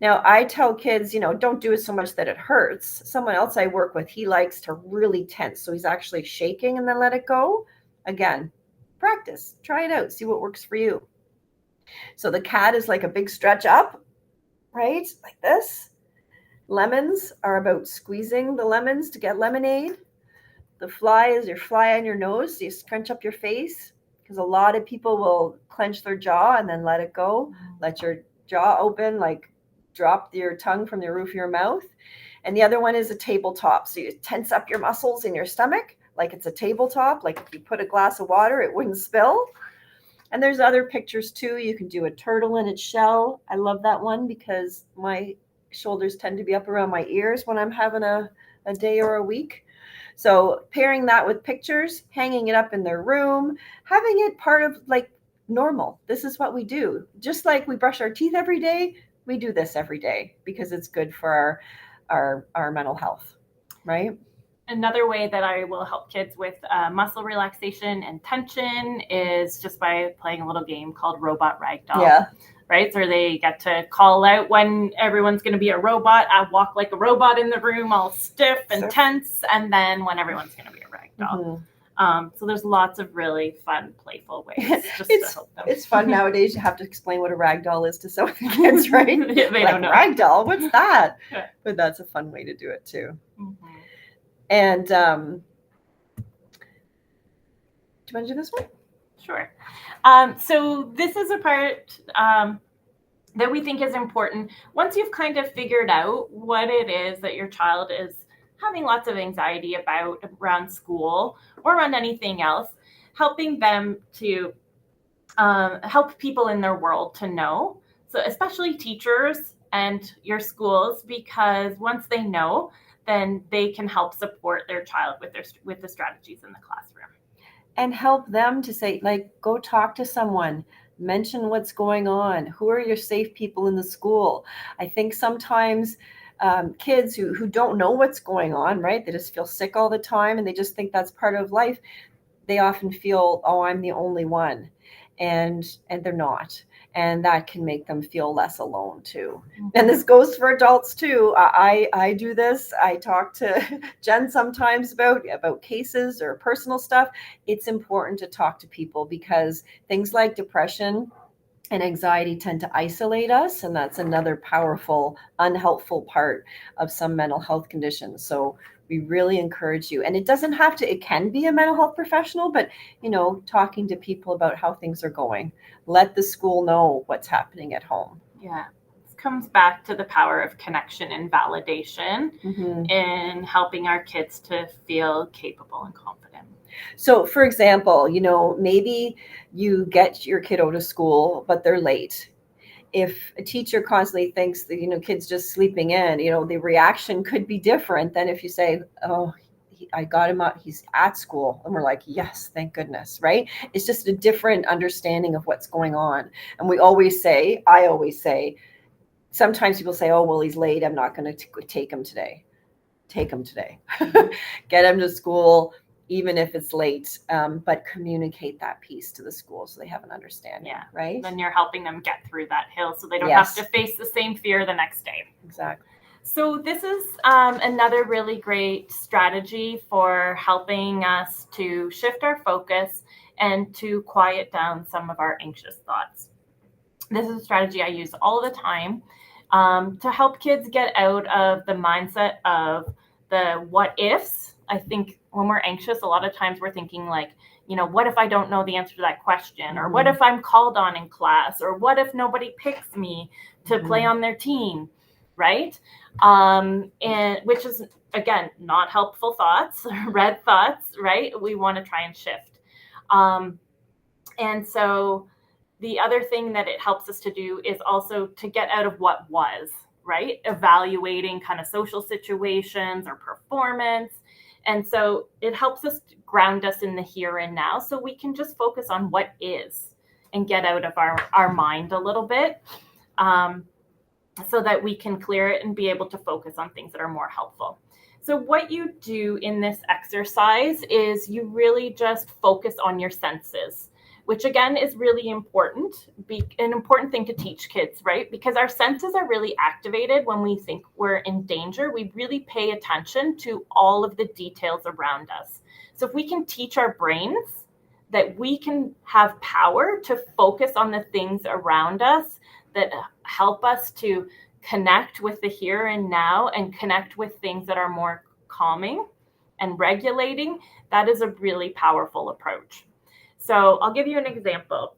Speaker 1: Now, I tell kids, don't do it so much that it hurts. Someone else I work with, he likes to really tense. So he's actually shaking and then let it go. Again, practice, try it out, see what works for you. So the cat is like a big stretch up, right? Like this. Lemons are about squeezing the lemons to get lemonade. The fly is your fly on your nose. So you scrunch up your face, because a lot of people will clench their jaw and then let it go. Let your jaw open, like drop your tongue from the roof of your mouth. And the other one is a tabletop. So you tense up your muscles in your stomach like it's a tabletop. Like if you put a glass of water, it wouldn't spill. And there's other pictures too. You can do a turtle in its shell. I love that one because my shoulders tend to be up around my ears when I'm having a day or a week. So pairing that with pictures, hanging it up in their room, having it part of like normal. This is what we do. Just like we brush our teeth every day, we do this every day because it's good for our mental health, right?
Speaker 2: Another way that I will help kids with muscle relaxation and tension is just by playing a little game called Robot Ragdoll.
Speaker 1: Yeah.
Speaker 2: Right? So they get to call out when everyone's going to be a robot. I walk like a robot in the room, all stiff and tense, and then when everyone's going to be a ragdoll. Mm-hmm. So there's lots of really fun, playful ways just to help them.
Speaker 1: It's fun nowadays. You have to explain what a ragdoll is to some of the kids, right?
Speaker 2: They
Speaker 1: like,
Speaker 2: don't know.
Speaker 1: Ragdoll, what's that?
Speaker 2: Yeah.
Speaker 1: But that's a fun way to do it too.
Speaker 2: Mm-hmm.
Speaker 1: And do you want to do this one?
Speaker 2: Sure. So this is a part that we think is important. Once you've kind of figured out what it is that your child is having lots of anxiety about around school or around anything else, helping them to help people in their world to know. So especially teachers and your schools, because once they know, then they can help support their child with the strategies in the classroom.
Speaker 1: And help them to say, like, go talk to someone, mention what's going on. Who are your safe people in the school? I think sometimes kids who don't know what's going on, right? They just feel sick all the time and they just think that's part of life. They often feel, oh, I'm the only one. And they're not. And that can make them feel less alone too. Mm-hmm. And this goes for adults too. I do this. I talk to Jen sometimes about cases or personal stuff. It's important to talk to people because things like depression and anxiety tend to isolate us. And that's another powerful, unhelpful part of some mental health conditions. So we really encourage you. And it doesn't have to, it can be a mental health professional, but, talking to people about how things are going. Let the school know what's happening at home.
Speaker 2: Yeah. This comes back to the power of connection and validation in helping our kids to feel capable and confident.
Speaker 1: So, for example, maybe you get your kiddo to school, but they're late. If a teacher constantly thinks that, kid's just sleeping in, the reaction could be different than if you say, oh, I got him up, he's at school. And we're like, yes, thank goodness, right? It's just a different understanding of what's going on. And I always say, sometimes people say, oh, well, he's late, I'm not going to take him today. Take him today. Get him to school, even if it's late, but communicate that piece to the school so they have an understanding, right?
Speaker 2: Then you're helping them get through that hill so they don't have to face the same fear the next day.
Speaker 1: Exactly.
Speaker 2: So this is another really great strategy for helping us to shift our focus and to quiet down some of our anxious thoughts. This is a strategy I use all the time to help kids get out of the mindset of the what ifs. I think when we're anxious, a lot of times we're thinking like, what if I don't know the answer to that question? Or what if I'm called on in class? Or what if nobody picks me to play on their team? Right? And which is, again, not helpful thoughts, red thoughts, right? We want to try and shift. And so the other thing that it helps us to do is also to get out of what was, right? Evaluating kind of social situations or performance. And so it helps us ground us in the here and now so we can just focus on what is and get out of our mind a little bit so that we can clear it and be able to focus on things that are more helpful. So what you do in this exercise is you really just focus on your senses, which again is really important, an important thing to teach kids, right? Because our senses are really activated when we think we're in danger. We really pay attention to all of the details around us. So if we can teach our brains that we can have power to focus on the things around us that help us to connect with the here and now and connect with things that are more calming and regulating, that is a really powerful approach. So I'll give you an example.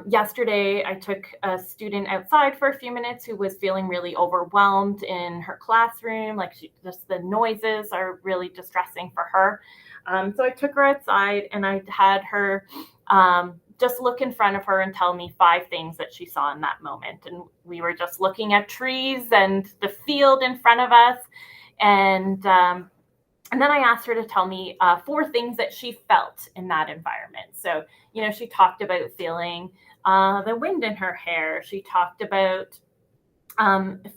Speaker 2: Yesterday, I took a student outside for a few minutes who was feeling really overwhelmed in her classroom. Like just the noises are really distressing for her. So I took her outside and I had her just look in front of her and tell me 5 things that she saw in that moment. And we were just looking at trees and the field in front of us. And then I asked her to tell me 4 things that she felt in that environment. So, she talked about feeling the wind in her hair. She talked about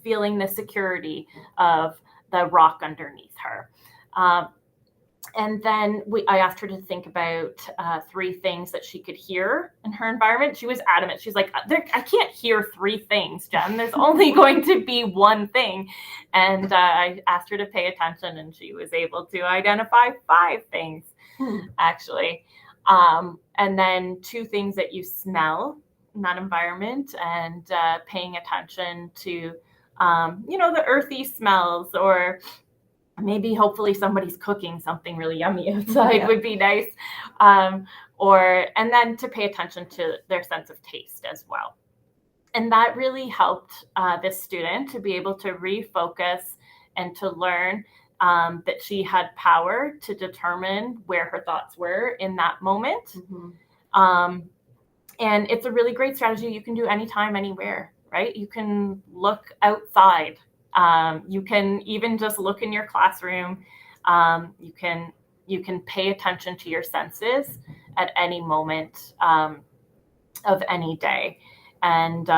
Speaker 2: feeling the security of the rock underneath her. And then I asked her to think about 3 things that she could hear in her environment. She was adamant. She's like, I can't hear 3 things, Jen. There's only going to be 1 thing. And I asked her to pay attention, and she was able to identify 5 things, actually. And then 2 things that you smell in that environment, and paying attention to, the earthy smells, or maybe hopefully somebody's cooking something really yummy outside would be nice. And then to pay attention to their sense of taste as well. And that really helped this student to be able to refocus and to learn that she had power to determine where her thoughts were in that moment. And it's a really great strategy you can do anytime, anywhere, right? You can look outside. You can even just look in your classroom. You can pay attention to your senses at any moment of any day, and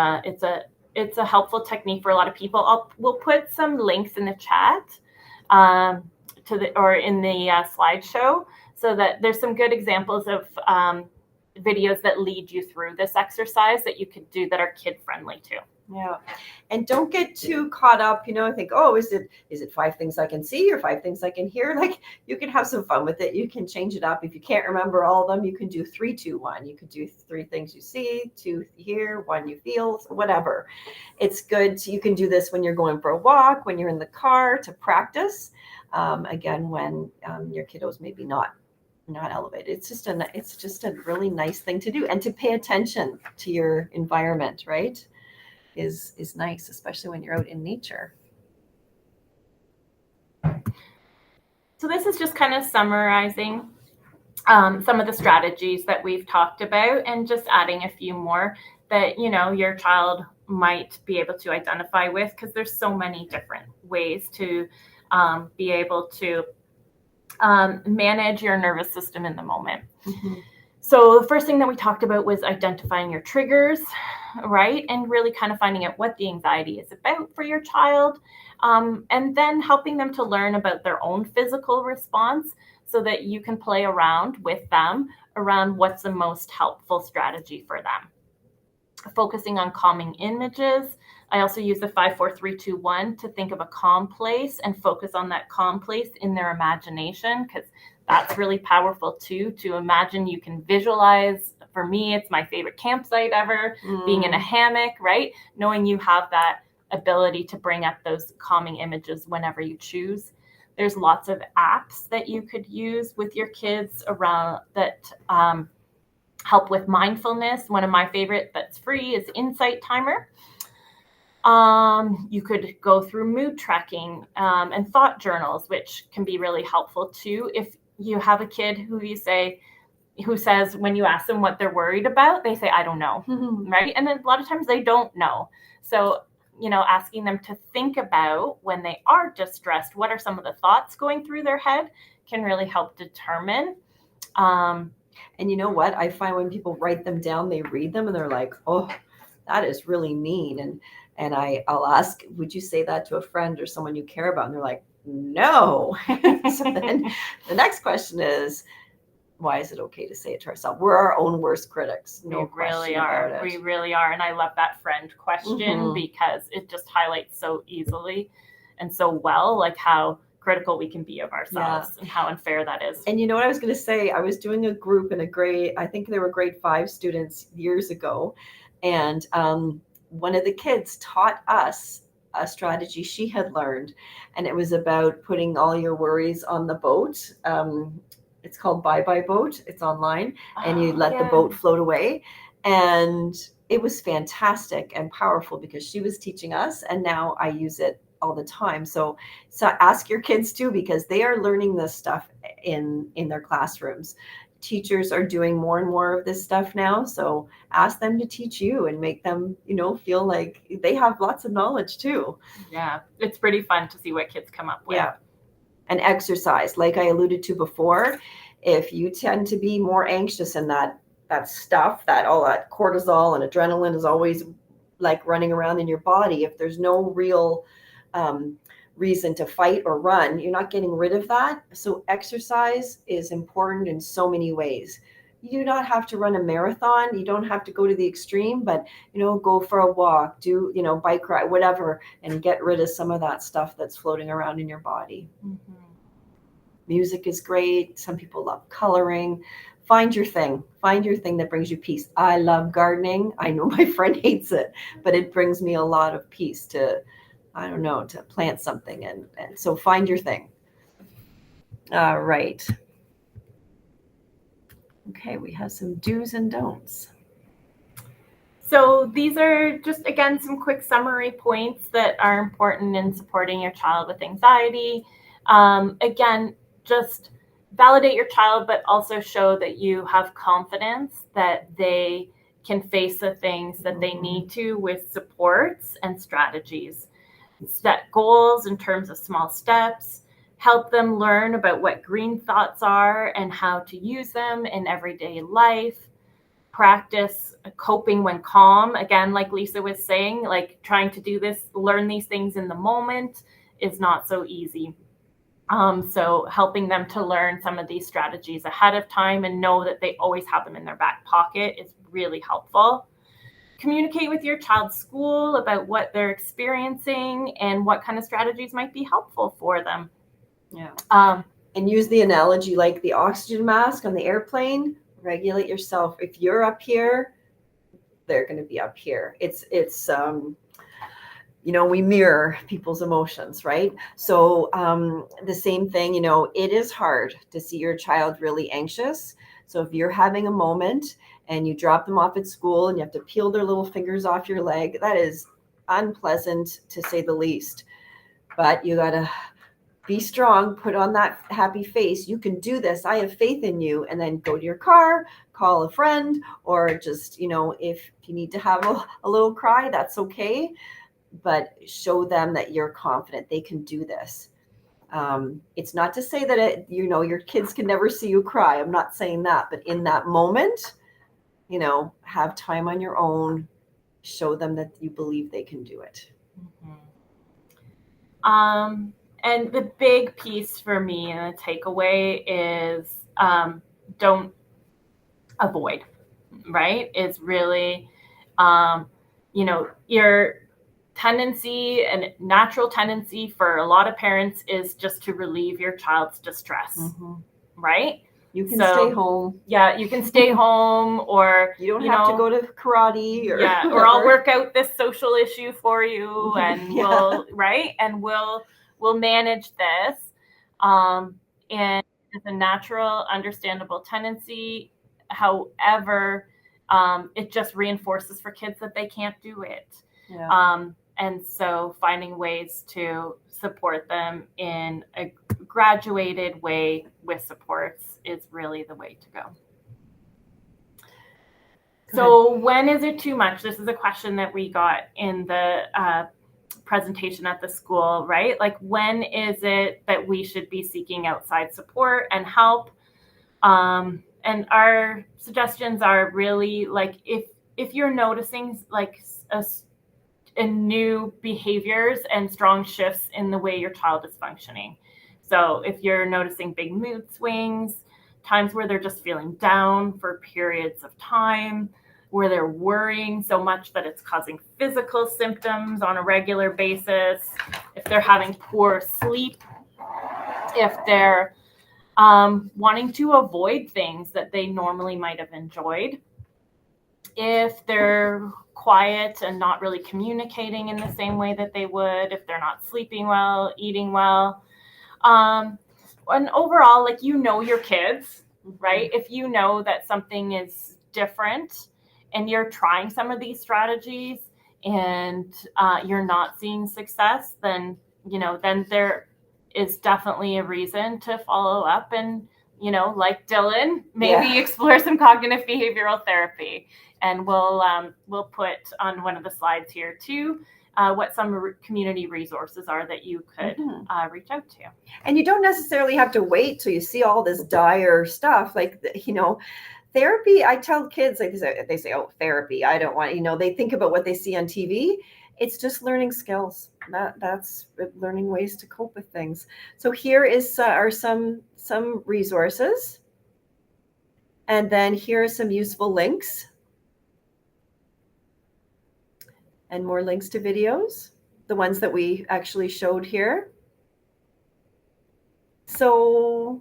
Speaker 2: it's a helpful technique for a lot of people. We'll put some links in the chat or in the slideshow, so that there's some good examples of videos that lead you through this exercise that you could do that are kid friendly too.
Speaker 1: Yeah. And don't get too caught up, think, oh, is it 5 things I can see or 5 things I can hear? Like, you can have some fun with it. You can change it up. If you can't remember all of them, you can do 3, 2, 1. You could do 3 things you see, 2 you hear, 1 you feel, whatever. It's good. You can do this when you're going for a walk, when you're in the car, to practice. Again, when your kiddos maybe not elevated. It's just a really nice thing to do, and to pay attention to your environment, right? Is nice, especially when you're out in nature.
Speaker 2: So this is just kind of summarizing some of the strategies that we've talked about, and just adding a few more that your child might be able to identify with, because there's so many different ways to be able to manage your nervous system in the moment. So the first thing that we talked about was identifying your triggers, right? And really kind of finding out what the anxiety is about for your child, and then helping them to learn about their own physical response so that you can play around with them around what's the most helpful strategy for them. Focusing on calming images I also use the 5, 4, 3, 2, 1 to think of a calm place and focus on that calm place in their imagination, because that's really powerful too, to imagine. You can visualize. For me, it's my favorite campsite ever, being in a hammock, right? Knowing you have that ability to bring up those calming images whenever you choose. There's lots of apps that you could use with your kids around that help with mindfulness. One of my favorite that's free is Insight Timer. You could go through mood tracking and thought journals, which can be really helpful too. If you have a kid who says when you ask them what they're worried about, they say, I don't know, right? And then a lot of times they don't know. So, asking them to think about when they are distressed, what are some of the thoughts going through their head can really help determine.
Speaker 1: And you know what? I find when people write them down, they read them and they're like, oh, that is really mean. And I'll ask, would you say that to a friend or someone you care about? And they're like, no. So then the next question is, why is it okay to say it to ourselves? We're our own worst critics. No question about it.
Speaker 2: We really are. And I love that friend question because it just highlights so easily and so well, like how critical we can be of ourselves and how unfair that is.
Speaker 1: And you know what I was going to say? I was doing a group in I think they were grade 5 students years ago. And one of the kids taught us a strategy she had learned. And it was about putting all your worries on the boat. It's called Bye Bye Boat. It's online, and you let the boat float away. And it was fantastic and powerful because she was teaching us, and now I use it all the time. So ask your kids too, because they are learning this stuff in their classrooms. Teachers are doing more and more of this stuff now. So ask them to teach you and make them, feel like they have lots of knowledge too.
Speaker 2: Yeah, it's pretty fun to see what kids come up with.
Speaker 1: Yeah. And exercise, like I alluded to before, if you tend to be more anxious and that stuff, all that cortisol and adrenaline is always like running around in your body, if there's no real reason to fight or run, you're not getting rid of that. So exercise is important in so many ways. You do not have to run a marathon. You don't have to go to the extreme, but, go for a walk, do, bike ride, whatever, and get rid of some of that stuff that's floating around in your body. Music is great. Some people love coloring. Find your thing. Find your thing that brings you peace. I love gardening. I know my friend hates it, but it brings me a lot of peace to plant something. And so find your thing. All right. Okay, we have some do's and don'ts.
Speaker 2: So these are just, again, some quick summary points that are important in supporting your child with anxiety. Again, just validate your child, but also show that you have confidence that they can face the things that they need to with supports and strategies. Set goals in terms of small steps. Help them learn about what green thoughts are and how to use them in everyday life. Practice coping when calm. Again, like Lisa was saying, like trying to learn these things in the moment is not so easy. So helping them to learn some of these strategies ahead of time and know that they always have them in their back pocket is really helpful. Communicate with your child's school about what they're experiencing and what kind of strategies might be helpful for them.
Speaker 1: Yeah. And use the analogy like the oxygen mask on the airplane. Regulate yourself. If you're up here, they're going to be up here. It's we mirror people's emotions, right? So the same thing, it is hard to see your child really anxious. So if you're having a moment and you drop them off at school and you have to peel their little fingers off your leg, that is unpleasant to say the least. But you got to be strong, put on that happy face. You can do this. I have faith in you. And then go to your car, call a friend, or just, if you need to have a little cry, that's okay. But show them that you're confident they can do this. It's not to say that, your kids can never see you cry. I'm not saying that. But in that moment, have time on your own. Show them that you believe they can do it.
Speaker 2: And the big piece for me and the takeaway is don't avoid, right? It's really, tendency and natural tendency for a lot of parents is just to relieve your child's distress, right?
Speaker 1: You can stay home.
Speaker 2: Yeah, you can stay home, or
Speaker 1: you don't have to go to karate, or
Speaker 2: or I'll work out this social issue for you, and we'll manage this. And it's a natural, understandable tendency. However, it just reinforces for kids that they can't do it.
Speaker 1: Yeah.
Speaker 2: And so finding ways to support them in a graduated way with supports is really the way to go. So when is it too much? This is a question that we got in the presentation at the school, right? Like, when is it that we should be seeking outside support and help? And our suggestions are really like, if you're noticing like new behaviors and strong shifts in the way your child is functioning. So if you're noticing big mood swings, times where they're just feeling down for periods of time, where they're worrying so much that it's causing physical symptoms on a regular basis, if they're having poor sleep, if they're wanting to avoid things that they normally might have enjoyed, if they're quiet and not really communicating in the same way that they would, if they're not sleeping well, eating well. And overall, like, your kids, right? If you know that something is different and you're trying some of these strategies and you're not seeing success, then there is definitely a reason to follow up and, like Dylan, maybe explore some cognitive behavioral therapy. And we'll put on one of the slides here too what some community resources are that you could reach out to.
Speaker 1: And you don't necessarily have to wait till you see all this dire stuff. Like, therapy, I tell kids, like, they say, oh, therapy, I don't want, they think about what they see on TV. It's just learning skills. That's learning ways to cope with things. So here are some resources. And then here are some useful links. And more links to videos, the ones that we actually showed here. So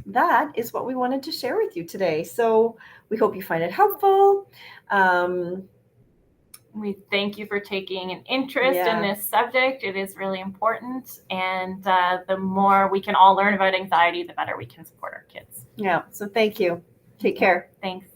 Speaker 1: that is what we wanted to share with you today. So we hope you find it helpful.
Speaker 2: We thank you for taking an interest in this subject. It is really important. And the more we can all learn about anxiety, the better we can support our kids.
Speaker 1: Yeah. So thank you. Take care.
Speaker 2: Thanks.